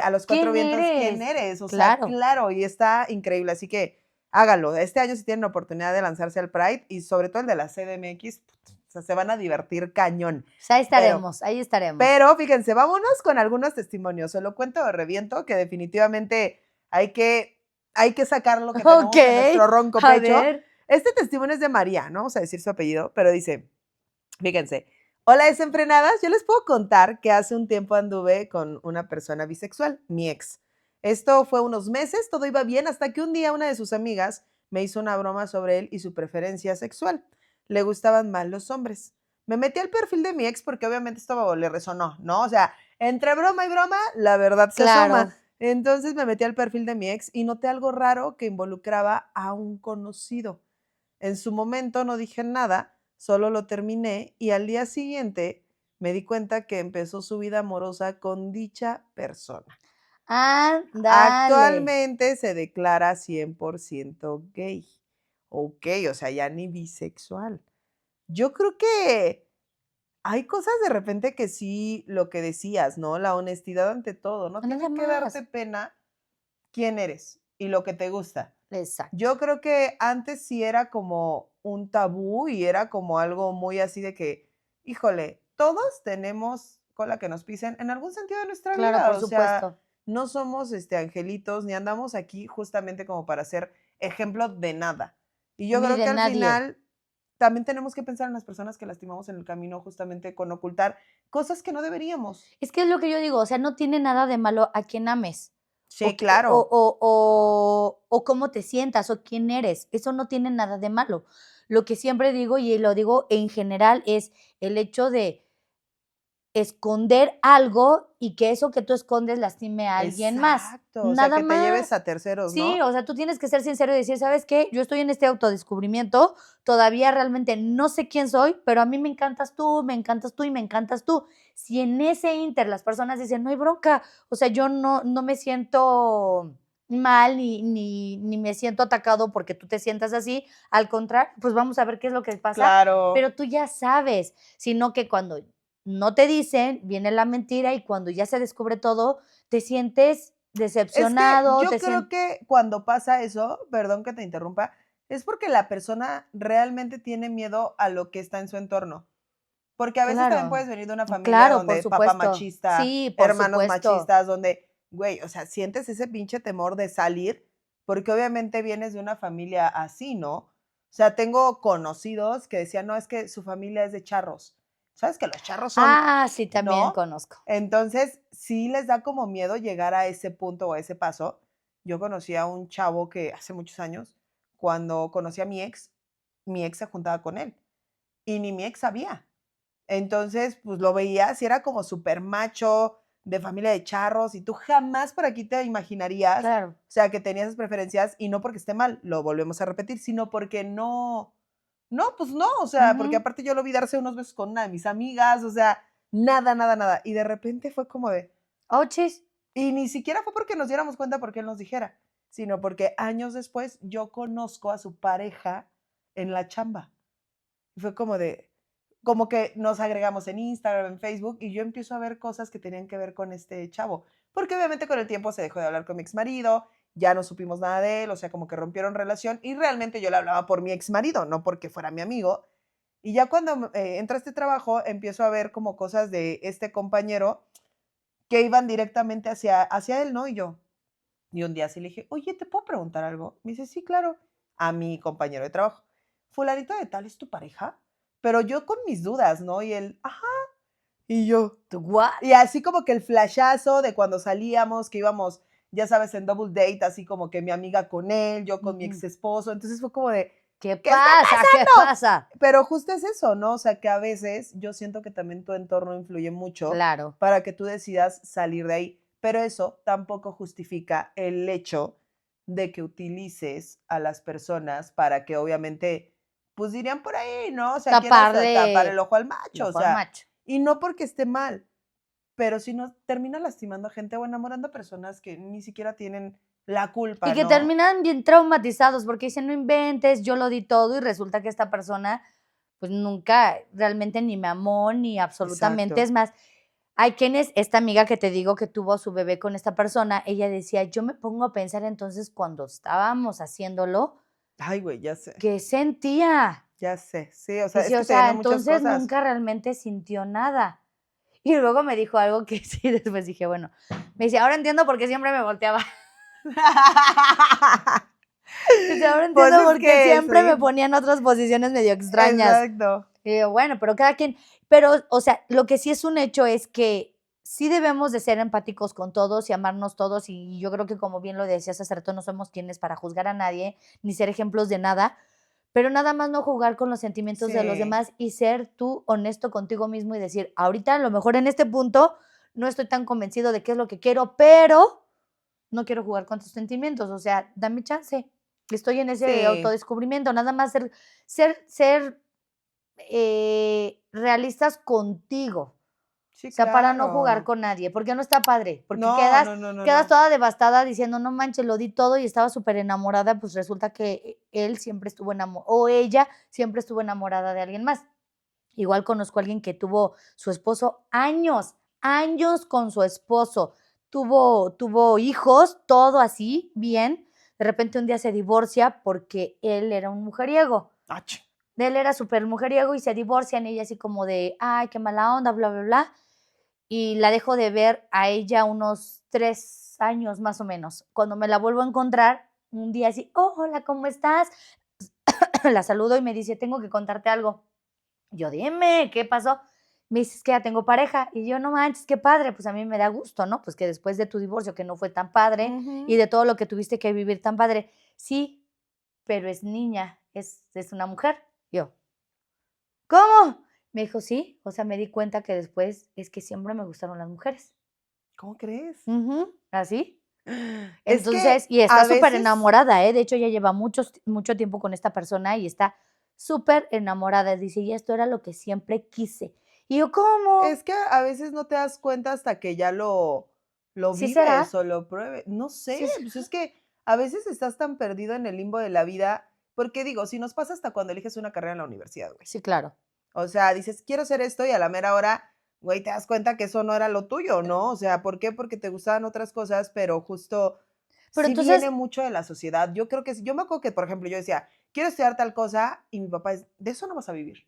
a los cuatro vientos, ¿quién eres? O sea, Claro. claro, y está increíble. Así que hágalo. Este año sí tienen la oportunidad de lanzarse al Pride y sobre todo el de la CDMX, o sea, se van a divertir cañón. Pues ahí estaremos, ahí estaremos. Pero fíjense, vámonos con algunos testimonios. Se lo cuento de reviento, que definitivamente hay que sacar lo que tenemos en nuestro ronco pecho. A ver. Este testimonio es de María, no vamos a decir su apellido, pero dice, fíjense, hola desenfrenadas, yo les puedo contar que hace un tiempo anduve con una persona bisexual, mi ex. Esto fue unos meses, todo iba bien, hasta que un día una de sus amigas me hizo una broma sobre él y su preferencia sexual. Le gustaban más los hombres. Me metí al perfil de mi ex porque obviamente esto le resonó, ¿no? O sea, entre broma y broma, la verdad se asoma. Entonces me metí al perfil de mi ex y noté algo raro que involucraba a un conocido. En su momento no dije nada, solo lo terminé y al día siguiente me di cuenta que empezó su vida amorosa con dicha persona. Ándale. Actualmente se declara 100% gay. Ok, o sea, ya ni bisexual. Yo creo que hay cosas de repente que sí, lo que decías, ¿no? La honestidad ante todo. No Nada tiene que más. darte pena quién eres y lo que te gusta. Exacto. Yo creo que antes sí era como un tabú y era como algo muy así de que, híjole, todos tenemos cola que nos pisen en algún sentido de nuestra Claro, vida. por O sea, supuesto. no somos angelitos ni andamos aquí justamente como para ser ejemplo de nada. Y yo Ni creo de que al nadie. final también tenemos que pensar en las personas que lastimamos en el camino justamente con ocultar cosas que no deberíamos. Es que es lo que yo digo, o sea, no tiene nada de malo a quien ames. Sí, claro. O cómo te sientas o quién eres. Eso no tiene nada de malo. Lo que siempre digo, y lo digo en general, es el hecho de esconder algo y que eso que tú escondes lastime a alguien más. Exacto, o sea, Nada que te lleves más. a terceros, Sí, ¿no? o sea, tú tienes que ser sincero y decir, ¿sabes qué? Yo estoy en este autodescubrimiento, todavía realmente no sé quién soy, pero a mí me encantas tú y me encantas tú. Si en ese inter las personas dicen, no hay bronca, o sea, yo no me siento mal ni me siento atacado porque tú te sientas así, al contrario, pues vamos a ver qué es lo que pasa, Claro. pero tú ya sabes, sino que cuando no te dicen, viene la mentira y cuando ya se descubre todo, te sientes decepcionado. Es que yo creo que cuando pasa eso, perdón que te interrumpa, es porque la persona realmente tiene miedo a lo que está en su entorno. Porque a veces también puedes venir de una familia Claro, por donde papá supuesto. machista, Sí, por hermanos supuesto. machistas, donde, güey, o sea, sientes ese pinche temor de salir, porque obviamente vienes de una familia así, ¿no? O sea, tengo conocidos que decían, no, es que su familia es de charros. ¿Sabes que los charros son, Ah, sí, también no? conozco. Entonces, sí les da como miedo llegar a ese punto o a ese paso. Yo conocí a un chavo que hace muchos años, cuando conocí a mi ex se juntaba con él y ni mi ex sabía. Entonces, pues lo veías y era como súper macho, de familia de charros, y tú jamás por aquí te imaginarías, Claro. o sea, que tenías esas preferencias, y no porque esté mal, lo volvemos a repetir, sino porque pues no, o sea, porque aparte yo lo vi darse unos besos con una de mis amigas, o sea, nada, nada, nada. Y de repente fue como de, Oh, chis. y ni siquiera fue porque nos diéramos cuenta porque él nos dijera, sino porque años después yo conozco a su pareja en la chamba. Y fue como que nos agregamos en Instagram, en Facebook, y yo empiezo a ver cosas que tenían que ver con este chavo. Porque obviamente con el tiempo se dejó de hablar con mi exmarido, ya no supimos nada de él, o sea, como que rompieron relación, y realmente yo le hablaba por mi exmarido, no porque fuera mi amigo. Y ya cuando entra a este trabajo, empiezo a ver como cosas de este compañero que iban directamente hacia él, ¿no? Y un día sí le dije, oye, ¿te puedo preguntar algo? Me dice, sí, claro, a mi compañero de trabajo. Fulanito de tal, ¿es tu pareja? Pero yo con mis dudas, ¿no? Y él, ajá. Y yo, ¿Tú what? y así como que el flashazo de cuando salíamos, que íbamos, ya sabes, en double date, así como que mi amiga con él, yo con mi ex esposo. Entonces fue como de, ¿Qué ¿qué está pasa? ¿Qué pasando? pasa? Pero justo es eso, ¿no? O sea, que a veces yo siento que también tu entorno influye mucho Claro. para que tú decidas salir de ahí. Pero eso tampoco justifica el hecho de que utilices a las personas para que obviamente, pues dirían por ahí, ¿no? O sea, quieras tapar el Taparle ojo al el macho, o ojo al sea, macho. y no porque esté mal, pero si no termina lastimando a gente o enamorando a personas que ni siquiera tienen la Y culpa, que ¿no? terminan bien traumatizados porque dicen, no inventes, yo lo di todo y resulta que esta persona pues nunca realmente ni me amó ni absolutamente. Es Exacto. más, hay quienes, esta amiga que te digo que tuvo su bebé con esta persona, ella decía, yo me pongo a pensar entonces cuando estábamos haciéndolo, Ay, güey, ya sé, ¿qué sentía? ya sé. Sí, o sea, es Dice, o que se sea, vienen muchas entonces cosas. nunca realmente sintió nada. Y luego me dijo algo que sí, después dije, bueno, me dice, ahora entiendo por qué siempre me volteaba. Dice, ahora Pues entiendo es por qué que siempre sí, me ponía en otras posiciones medio extrañas. exacto. Y yo, bueno, pero cada quien, pero, o sea, lo que sí es un hecho es que sí debemos de ser empáticos con todos y amarnos todos, y yo creo que como bien lo decías hace rato, no somos quienes para juzgar a nadie, ni ser ejemplos de nada, pero nada más no jugar con los sentimientos de los Sí, demás y ser tú honesto contigo mismo y decir, ahorita a lo mejor en este punto no estoy tan convencido de qué es lo que quiero, pero no quiero jugar con tus sentimientos, o sea, dame chance. Estoy en ese sí, autodescubrimiento, nada más ser realistas contigo. sí, O sea, para no jugar claro. con nadie, porque no está padre, porque No, no, no, no, quedas no. toda devastada diciendo, no manches, lo di todo y estaba súper enamorada, pues resulta que él siempre estuvo enamorado, o ella siempre estuvo enamorada de alguien más. Igual conozco a alguien que tuvo su esposo años, años con su esposo, tuvo hijos, todo así, bien. De repente un día se divorcia porque él era un mujeriego. Ach. Él era súper mujeriego y se divorcian, y ella así como de, ay, qué mala onda, bla, bla, bla. Y la dejo de ver a ella unos 3 años más o menos. Cuando me la vuelvo a encontrar, un día así, oh, hola, ¿cómo estás? La saludo y me dice, tengo que contarte algo. Yo, dime, ¿qué pasó? Me dice, es que ya tengo pareja. Y yo, no manches, qué padre. Pues a mí me da gusto, ¿no? Pues que después de tu divorcio, que no fue tan padre, y Ujú. de todo lo que tuviste que vivir tan padre, sí, pero es niña, es una mujer. Yo, ¿cómo? Me dijo, sí, o sea, me di cuenta que después es que siempre me gustaron las mujeres. ¿Cómo crees? Ujú, así. Es Entonces, que y está a súper veces, enamorada, ¿eh? De hecho, ya lleva mucho tiempo con esta persona y está súper enamorada. Dice, y esto era lo que siempre quise. Y yo, ¿cómo? es que a veces no te das cuenta hasta que ya lo ¿Sí será? vives o lo pruebes. No sé, Sí, pues es que a veces estás tan perdido en el limbo de la vida, porque digo, si nos pasa hasta cuando eliges una carrera en la universidad, güey. sí, claro. O sea, dices, quiero hacer esto y a la mera hora, güey, te das cuenta que eso no era lo tuyo, ¿no? O sea, ¿por qué? Porque te gustaban otras cosas, pero justo Pero sí entonces, viene mucho de la sociedad. Yo creo que, yo me acuerdo que, por ejemplo, yo decía, quiero estudiar tal cosa y mi papá es, de eso no vas a vivir.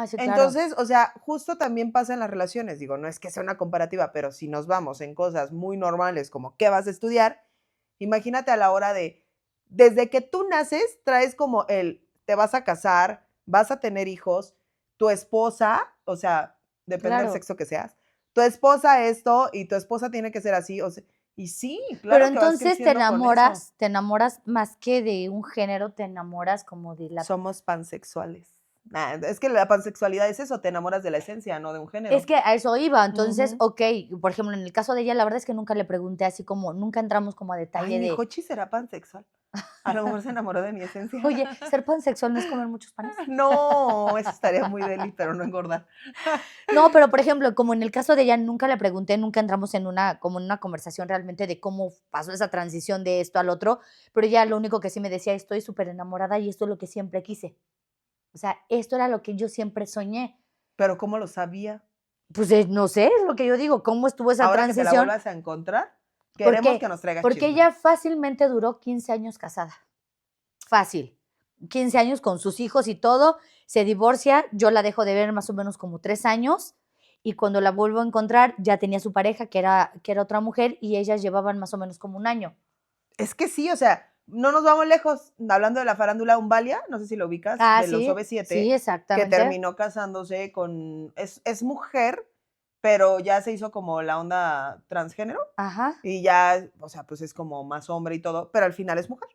sí, claro. Entonces, o sea, justo también pasa en las relaciones, digo, no es que sea una comparativa, pero si nos vamos en cosas muy normales como qué vas a estudiar, imagínate a la hora desde que tú naces, traes como te vas a casar, vas a tener hijos, tu esposa, o sea, depende del Claro. sexo que seas, tu esposa esto y tu esposa tiene que ser así, o sea, y sí, Pero claro que vas entonces creciendo con eso. te enamoras más que de un género, te enamoras como de la. Somos pansexuales. Nah, es que la pansexualidad es eso, te enamoras de la esencia, no de un Es género. que a eso iba. Entonces, Ujú. okey, por ejemplo, en el caso de ella, la verdad es que nunca le pregunté así como nunca entramos como a Ay, detalle mi de Jochi será pansexual. A lo mejor se enamoró de mi esencia. Oye, ser pansexual no es comer muchos panes. No, eso estaría muy deli, pero no engordar. No, pero por ejemplo, como en el caso de ella, nunca le pregunté, nunca entramos en como en una conversación realmente de cómo pasó esa transición de esto al otro, pero ella lo único que sí me decía, estoy súper enamorada y esto es lo que siempre quise. O sea, esto era lo que yo siempre soñé. Pero ¿cómo lo sabía? Pues no sé, es lo que yo digo, cómo estuvo esa Ahora que te la transición, vuelvas a encontrar, queremos que porque, nos traigas porque chisme. ella fácilmente duró 15 años casada. Fácil. 15 años con sus hijos y todo, se divorcia, yo la dejo de ver más o menos como 3 años y cuando la vuelvo a encontrar ya tenía su pareja que era otra mujer y ellas llevaban más o menos como un año. Es que sí, o sea, no nos vamos lejos. Hablando de la farándula Umbalia, no sé si lo ubicas, Ah, de los sí, sí, OV7, que exactamente. terminó casándose con... Es mujer, pero ya se hizo como la onda transgénero Ajá. y ya, o sea, pues es como más hombre y todo, pero al final es mujer.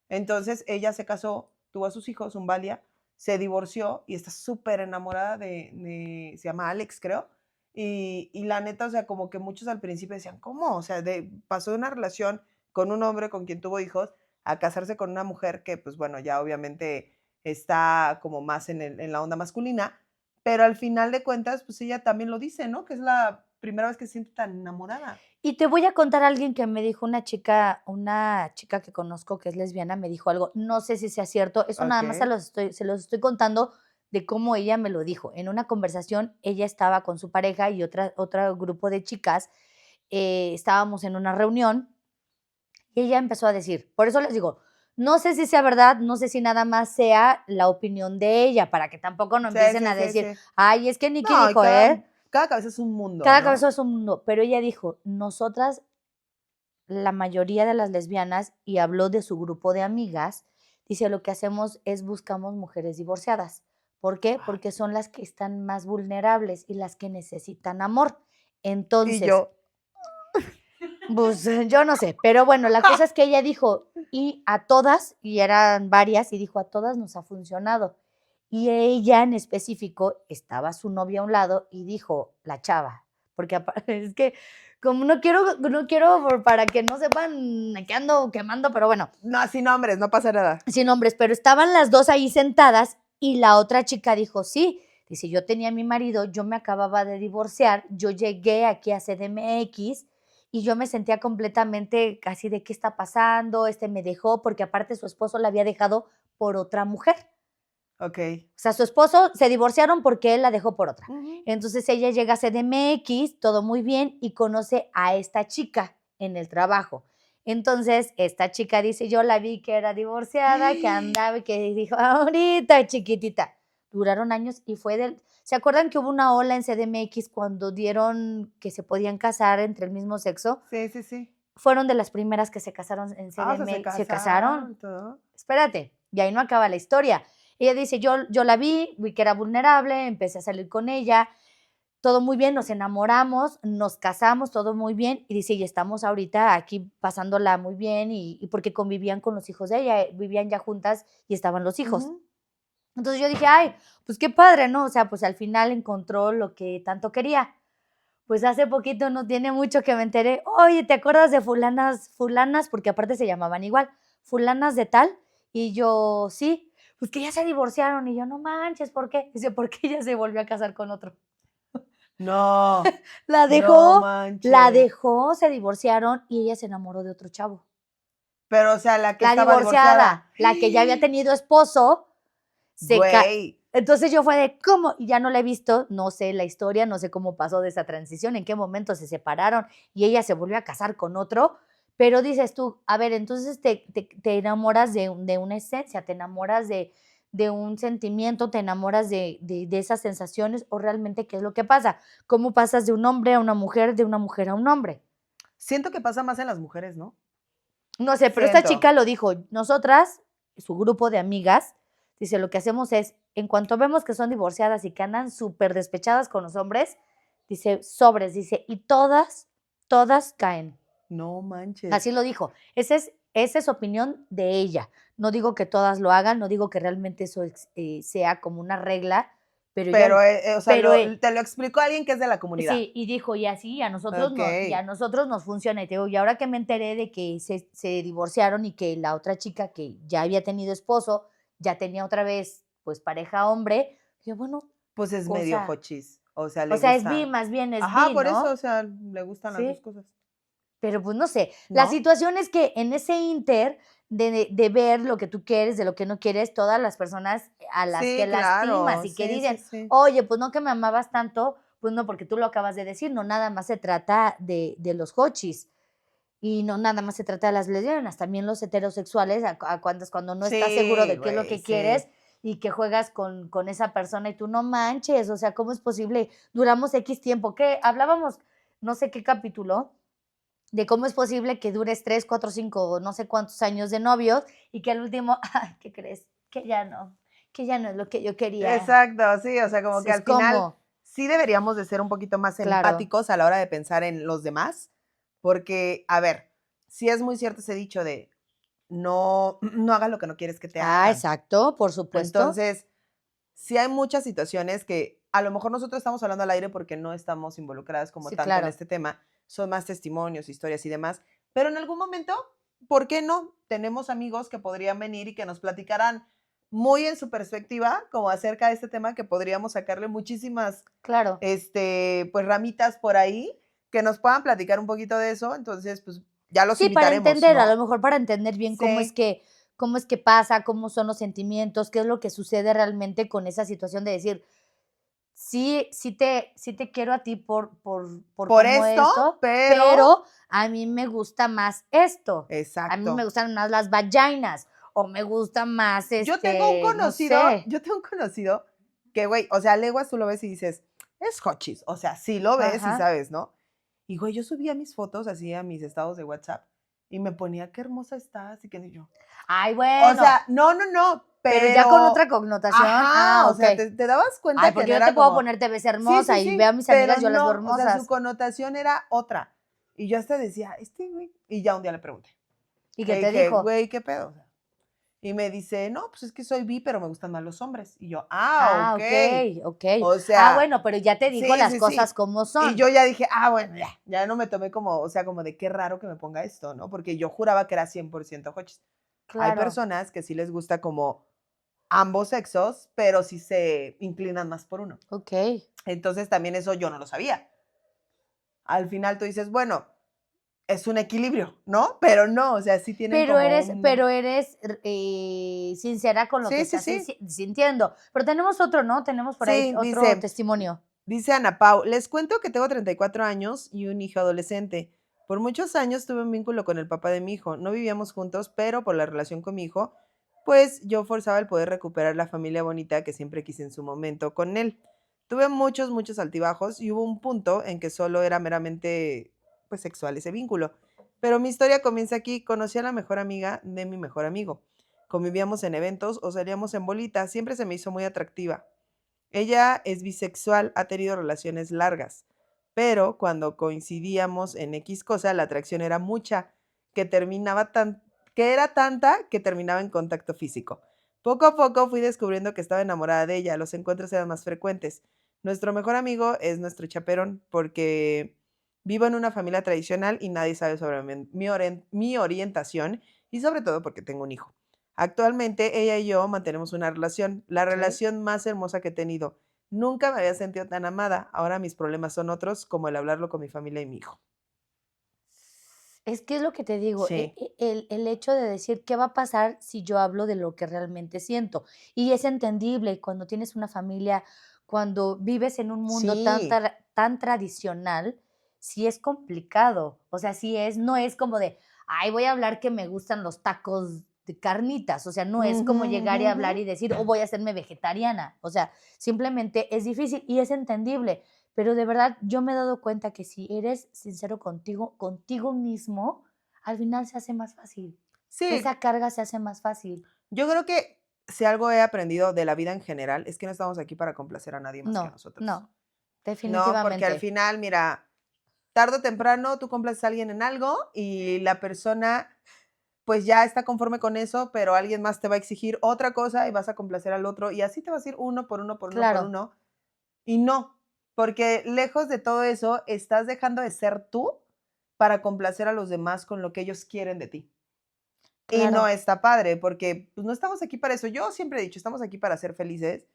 Entonces ella se casó, tuvo a sus hijos, Umbalia, se divorció y está súper enamorada se llama Alex, creo. Y la neta, o sea, como que muchos al principio decían, ¿cómo? O sea, pasó de una relación con un hombre con quien tuvo hijos a casarse con una mujer que, pues bueno, ya obviamente está como más en la onda masculina, pero al final de cuentas, pues ella también lo dice, ¿no? Que es la primera vez que se siente tan enamorada. Y te voy a contar a alguien que me dijo una chica que conozco que es lesbiana, me dijo algo, no sé si sea cierto, eso nada más Ok. se los estoy contando de cómo ella me lo dijo. En una conversación, ella estaba con su pareja y otro grupo de chicas, estábamos en una reunión y ella empezó a decir, por eso les digo, no sé si sea verdad, no sé si nada más sea la opinión de ella, para que tampoco no Sí, empiecen sí, a sí, decir, sí. ay, es que Nikki No, y dijo, ¿eh? cada cabeza es un mundo, Cada ¿no? cabeza es un mundo, pero ella dijo, nosotras, la mayoría de las lesbianas, y habló de su grupo de amigas, dice, lo que hacemos es buscamos mujeres divorciadas. ¿Por qué? Ay, Porque son las que están más vulnerables y las que necesitan amor. y Entonces, yo, pues yo no sé, pero bueno, la cosa es que ella dijo, y a todas, y eran varias, y dijo, a todas nos ha funcionado. Y ella en específico, estaba su novia a un lado y dijo, la chava, porque es que como no quiero para que no sepan que ando quemando, pero bueno, no, sin nombres, no pasa nada. sin nombres, pero estaban las dos ahí sentadas y la otra chica dijo, sí, dice, yo tenía a mi marido, yo me acababa de divorciar, yo llegué aquí a CDMX y yo me sentía completamente casi de qué está pasando, me dejó, porque aparte su esposo la había dejado por otra mujer. Ok. O sea, su esposo se divorciaron porque él la dejó por otra. Ujú. Entonces ella llega a CDMX, todo muy bien, y conoce a esta chica en el trabajo. Entonces, esta chica dice, yo la vi que era divorciada, que andaba y que dijo, ahorita chiquitita. Duraron años y fue del... ¿Se acuerdan que hubo una ola en CDMX cuando dieron que se podían casar entre el mismo sexo? Sí, sí, sí. Fueron de las primeras que se casaron en Ah, o sea, se CDMX. ¿Se casaron casaron? y todo. Espérate, y ahí no acaba la historia. Ella dice, yo la vi que era vulnerable, empecé a salir con ella, todo muy bien, nos enamoramos, nos casamos, todo muy bien, y dice, y estamos ahorita aquí pasándola muy bien, y porque convivían con los hijos de ella, vivían ya juntas y estaban los hijos. Ujú. Entonces yo dije, ay, pues qué padre, ¿no? O sea, pues al final encontró lo que tanto quería. Pues hace poquito, no tiene mucho que me enteré, oye, ¿te acuerdas de fulanas? Porque aparte se llamaban igual, fulanas de tal, y yo, sí, pues que ya se divorciaron, y yo, no manches, ¿por qué? Dice, porque ella se volvió a casar con otro. No, La no dejó, la manches. dejó, se divorciaron, y ella se enamoró de otro chavo. Pero, o sea, la que La estaba divorciada. divorciada, la que ya había tenido esposo, se ca Güey. entonces yo fue de, ¿cómo? Y ya no la he visto, no sé la historia, no sé cómo pasó de esa transición, en qué momento se separaron y ella se volvió a casar con otro, pero dices tú, a ver, entonces te enamoras de una esencia, te enamoras de un sentimiento, te enamoras de esas sensaciones o realmente qué es lo que pasa, cómo pasas de un hombre a una mujer, de una mujer a un hombre. Siento que pasa más en las mujeres, ¿no? No sé, pero esta Siento. chica lo dijo, nosotras, su grupo de amigas, dice, lo que hacemos es, en cuanto vemos que son divorciadas y que andan súper despechadas con los hombres, dice, sobres, dice, y todas caen. No manches. Así lo dijo. Esa es opinión de ella. No digo que todas lo hagan, no digo que realmente eso sea como una regla, pero Pero, o sea, pero, te lo explicó alguien que es de la comunidad. sí, y dijo, y así a nosotros, y a Ok. nosotros nos funciona. Y te digo, y ahora que me enteré de que se divorciaron y que la otra chica que ya había tenido esposo, ya tenía otra vez, pues, pareja hombre, yo, bueno, Pues es medio hochis, o sea, le es bi, gusta. más bien es Ajá, bi, por eso, o ¿no? sea, le gustan las 2 Sí. cosas, Pero, pues, no sé, la ¿no? situación es que en ese inter de ver lo que tú quieres, de lo que no quieres, todas las personas a las que Sí, lastimas claro, y que sí, sí, dicen: sí. "Oye, pues no que me amabas tanto", pues no, porque tú lo acabas de decir, no nada más se trata de los hochis, y no nada más se trata de las lesbianas, también los heterosexuales, a cuando no estás seguro Sí, de qué es lo güey, que quieres sí. y que juegas con esa persona y tú: "No manches, o sea, ¿cómo es posible? Duramos equis tiempo", ¿qué? Hablábamos, no sé qué capítulo, de cómo es posible que dures 3, 4, 5, no sé cuántos años de novios y que al último, ay, ¿qué crees? Que ya no es lo que yo quería. Exacto, sí, o sea, como que Es al final como, sí deberíamos de ser un poquito más claro. empáticos a la hora de pensar en los demás, porque, a ver, sí es muy cierto ese dicho de no, no hagas lo que no quieres que te Ah, hagan. exacto, por supuesto. Entonces, sí hay muchas situaciones que a lo mejor nosotros estamos hablando al aire porque no estamos involucradas como Sí, tanto en claro. este tema, son más testimonios, historias y demás, pero en algún momento, ¿por qué no? Tenemos amigos que podrían venir y que nos platicarán muy en su perspectiva, como acerca de este tema, que podríamos sacarle muchísimas, Claro. pues ramitas por ahí, que nos puedan platicar un poquito de eso, entonces, pues ya los Sí, para invitaremos, entender, a lo ¿no? mejor para entender bien Sí, cómo es que pasa, cómo son los sentimientos, qué es lo que sucede realmente con esa situación de decir, sí, sí te quiero a ti por por como esto, esto, pero, pero a mí me gusta más esto. A mí me exacto. gustan más las vaginas, o me gusta más, no sé. Yo tengo un conocido que, güey, o sea, a leguas tú lo ves y dices, es hochis, o sea, sí lo ves y Ajá. sabes, ¿no? Y, güey, yo subía mis fotos así a mis estados de WhatsApp y me ponía, qué hermosa estás, y que yo, Ay, o bueno, sea, no, no, no, pero ya con otra pero, connotación, ajá, o sea, okey. te dabas Ay, cuenta que porque no yo te era puedo como, poner: "Te ves sí, sí, hermosa", y veo sí, a mis pero amigas, yo las veo no, o sea, su hermosas. connotación era otra. Y yo hasta decía, este güey, y ya un día le pregunté, ¿Y qué le te dije, dijo? güey, ¿qué pedo? Y me dice, no, pues es que soy bi, pero me gustan más los hombres. Y yo, Ah, ok. okey, okey. O Ah, sea, bueno, pero ya te dijo sí, las sí, cosas sí. como Y son. yo ya dije, bueno, ya no me tomé como, o sea, como de qué raro que me ponga esto, ¿no? Porque yo juraba que era 100% hochis. Hay Claro, personas que sí les gusta como ambos sexos, pero sí se inclinan más por uno. okey. Entonces también eso yo no lo sabía. Al final tú dices, bueno, es un equilibrio, ¿no? Pero no, o sea, sí tienen como un... Pero eres, sincera con lo que Sí, sí, estás sí. sintiendo. Pero tenemos otro, ¿no? Tenemos por ahí Sí, otro dice, testimonio. dice Ana Pau, les cuento que tengo 34 años y un hijo adolescente. Por muchos años tuve un vínculo con el papá de mi hijo. No vivíamos juntos, pero por la relación con mi hijo, pues yo forzaba el poder recuperar la familia bonita que siempre quise en su momento con él. Tuve muchos, muchos altibajos y hubo un punto en que solo era meramente, pues, sexual ese vínculo. Pero mi historia comienza aquí. Conocí a la mejor amiga de mi mejor amigo. Convivíamos en eventos o salíamos en bolita. Siempre se me hizo muy atractiva. Ella es bisexual, ha tenido relaciones largas, pero cuando coincidíamos en X cosa, la atracción era mucha, que que era tanta que terminaba en contacto físico. Poco a poco fui descubriendo que estaba enamorada de ella, los encuentros eran más frecuentes. Nuestro mejor amigo es nuestro chaperón porque vivo en una familia tradicional y nadie sabe sobre mi orientación y sobre todo porque tengo un hijo. Actualmente ella y yo mantenemos una relación, la Okey. relación más hermosa que he tenido. Nunca me había sentido tan amada. Ahora mis problemas son otros, como el hablarlo con mi familia y mi hijo. Es que es lo que te digo, Sí, el hecho de decir: "¿Qué va a pasar si yo hablo de lo que realmente siento?". Y es entendible cuando tienes una familia, cuando vives en un mundo sí. tan tradicional, sí es complicado. O sea, sí es no es como de: "Ay, voy a hablar que me gustan los tacos de carnitas". O sea, no es Ujú, como llegar y ujú, hablar y decir: "Oh, voy a hacerme vegetariana". O sea, simplemente es difícil y es entendible. Pero de verdad, yo me he dado cuenta que si eres sincero contigo mismo, al final se hace más fácil. sí, Esa carga se hace más fácil. yo creo que si algo he aprendido de la vida en general es que no estamos aquí para complacer a nadie más que a No, nosotros. no, No, porque al definitivamente. final, mira, tarde o temprano tú complaces a alguien en algo y la persona pues ya está conforme con eso, pero alguien más te va a exigir otra cosa y vas a complacer al otro y así te vas a ir uno por uno por uno por Claro. uno. Y no, porque lejos de todo eso, estás dejando de ser tú para complacer a los demás con lo que ellos quieren de ti. Y no Claro. está padre, porque pues, no estamos aquí para eso. Yo siempre he dicho, estamos aquí para ser felices.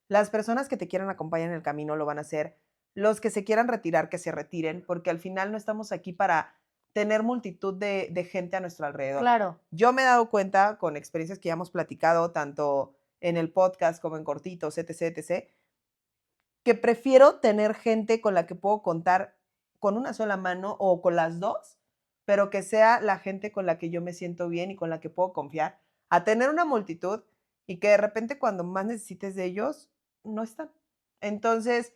Las personas que te quieran acompañar en el camino lo van a hacer. Los que se quieran retirar, que se retiren, porque al final no estamos aquí para tener multitud de gente a nuestro alrededor. Claro. Yo me he dado cuenta con experiencias que ya hemos platicado, tanto en el podcast como en cortitos, etc., etc., que prefiero tener gente con la que puedo contar con una sola mano o con las dos, pero que sea la gente con la que yo me siento bien y con la que puedo confiar, a tener una multitud y que de repente cuando más necesites de ellos, no están. Entonces,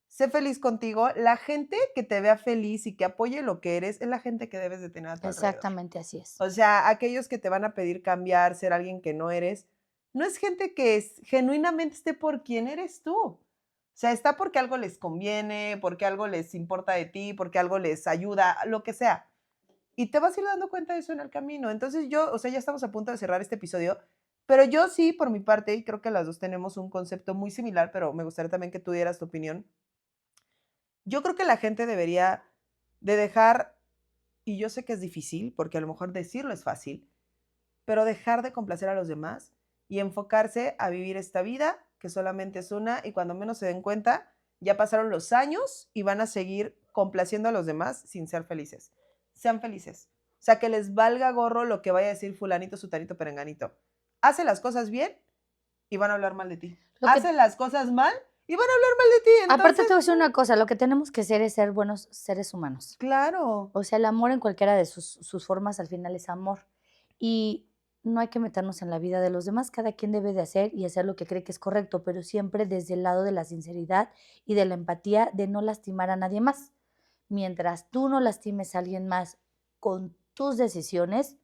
sé feliz contigo. La gente que te vea feliz y que apoye lo que eres es la gente que debes de tener a tu alrededor. Exactamente así es. O sea, aquellos que te van a pedir cambiar, ser alguien que no eres, no es gente que genuinamente esté por quien eres tú. O sea, está porque algo les conviene, porque algo les importa de ti, porque algo les ayuda, lo que sea. Y te vas a ir dando cuenta de eso en el camino. Entonces yo, o sea, ya estamos a punto de cerrar este episodio, pero yo sí, por mi parte, y creo que las dos tenemos un concepto muy similar, pero me gustaría también que tú dieras tu opinión. Yo creo que la gente debería de dejar, y yo sé que es difícil, porque a lo mejor decirlo es fácil, pero dejar de complacer a los demás y enfocarse a vivir esta vida, que solamente es una, y cuando menos se den cuenta, ya pasaron los años y van a seguir complaciendo a los demás sin ser felices. Sean felices. O sea, que les valga gorro lo que vaya a decir fulanito, sutanito, perenganito. Hace las cosas bien y van a hablar mal de ti. Hace las cosas mal y van a hablar mal de ti. Entonces, aparte te voy a decir una cosa, lo que tenemos que hacer es ser buenos seres humanos. Claro. O sea, el amor en cualquiera de sus formas al final es amor. Y no hay que meternos en la vida de los demás, cada quien debe de hacer y hacer lo que cree que es correcto, pero siempre desde el lado de la sinceridad y de la empatía de no lastimar a nadie más. Mientras tú no lastimes a alguien más con tus decisiones,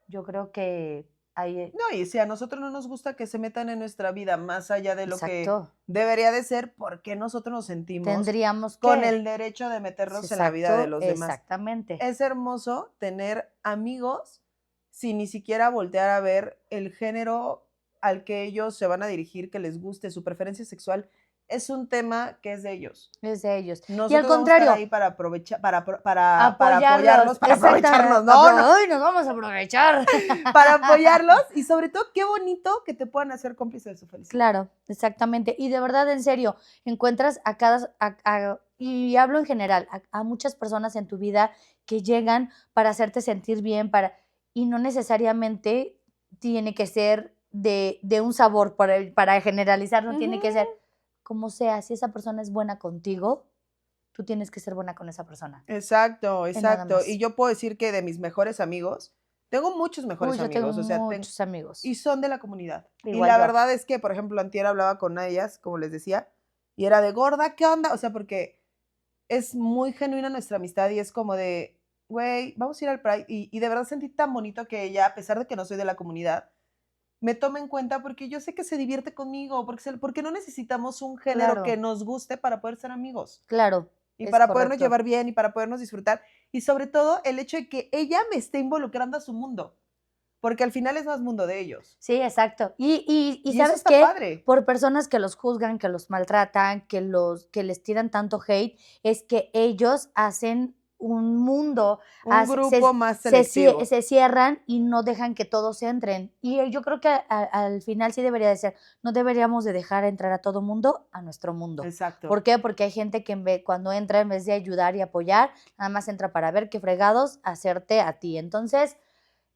yo creo que hay... No, y si a nosotros no nos gusta que se metan en nuestra vida más allá de lo Exacto. que debería de ser, ¿por qué nosotros nos sentimos Tendríamos que... con el derecho de meternos en la vida de los demás? Exactamente. Es hermoso tener amigos sin ni siquiera voltear a ver el género al que ellos se van a dirigir, que les guste, su preferencia sexual. Es un tema que es de ellos. Es de ellos. Nosotros y al contrario, vamos a estar ahí para aprovechar, para apoyarlos, para exactamente. aprovecharnos, no, no, ¡Ay, nos vamos a aprovechar! para apoyarlos y sobre todo qué bonito que te puedan hacer cómplice de su felicidad. Claro, exactamente. Y de verdad, en serio, encuentras a cada, y hablo en general, a muchas personas en tu vida que llegan para hacerte sentir bien, y no necesariamente tiene que ser de un sabor, para generalizar, no tiene que ser como sea. Si esa persona es buena contigo, tú tienes que ser buena con esa persona. Exacto, Y nada exacto. más. Y yo puedo decir que de mis mejores amigos, tengo muchos mejores Yo tengo amigos, o sea, muchos amigos. y son de la comunidad. Y Igual la yo. verdad es que, por ejemplo, antier hablaba con una de ellas, como les decía, y era de gorda, ¿qué onda? O sea, porque es muy genuina nuestra amistad y es como de, güey, vamos a ir al Pride. Y de verdad sentí tan bonito que ella, a pesar de que no soy de la comunidad, me tome en cuenta porque yo sé que se divierte conmigo, porque no necesitamos un género Claro. que nos guste para poder ser amigos. Claro. Y es para podernos correcto. llevar bien y para podernos disfrutar. Y sobre todo el hecho de que ella me esté involucrando a su mundo. Porque al final es más mundo de ellos. Sí, exacto. Y eso ¿sabes está qué? padre. Por personas que los juzgan, que los maltratan, que les tiran tanto hate, es que ellos hacen un mundo, Un grupo más selectivo. se cierran y no dejan que todos entren. Y yo creo que al final sí debería de ser, no deberíamos de dejar entrar a todo mundo a nuestro mundo. Exacto. ¿Por qué? Porque hay gente que cuando entra, en vez de ayudar y apoyar, nada más entra para ver qué fregados hacerte a ti. Entonces,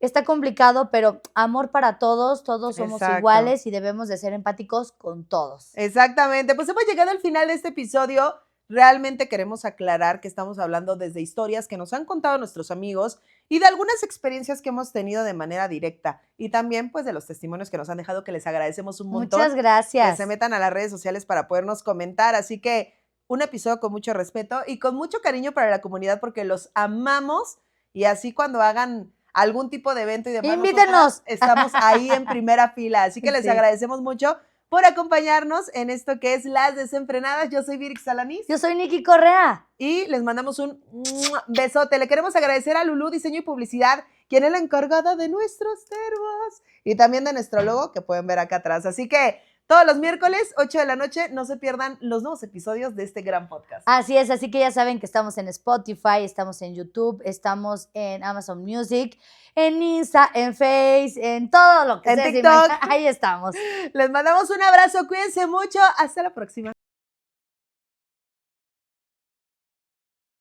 está complicado, pero amor para todos somos Exacto. iguales y debemos de ser empáticos con todos. Exactamente, pues hemos llegado al final de este episodio. Realmente queremos aclarar que estamos hablando desde historias que nos han contado nuestros amigos y de algunas experiencias que hemos tenido de manera directa y también pues de los testimonios que nos han dejado, que les agradecemos un montón. Muchas gracias. Que se metan a las redes sociales para podernos comentar, así que un episodio con mucho respeto y con mucho cariño para la comunidad porque los amamos y así cuando hagan algún tipo de evento y demás, ¡invítenos! Estamos ahí en primera fila, así que les Sí. agradecemos mucho por acompañarnos en esto que es Las Desenfrenadas. Yo soy Virix Alanís. Yo soy Nikki Correa. Y les mandamos un besote. Le queremos agradecer a Lulú Diseño y Publicidad, quien es la encargada de nuestros termos y también de nuestro logo que pueden ver acá atrás. Así que Todos los miércoles, 8 de la noche, no se pierdan los nuevos episodios de este gran podcast. Así es, así que ya saben que estamos en Spotify, estamos en YouTube, estamos en Amazon Music, en Insta, en Face, en todo lo que En ustedes TikTok. imaginen. Ahí estamos. Les mandamos un abrazo, cuídense mucho, hasta la próxima.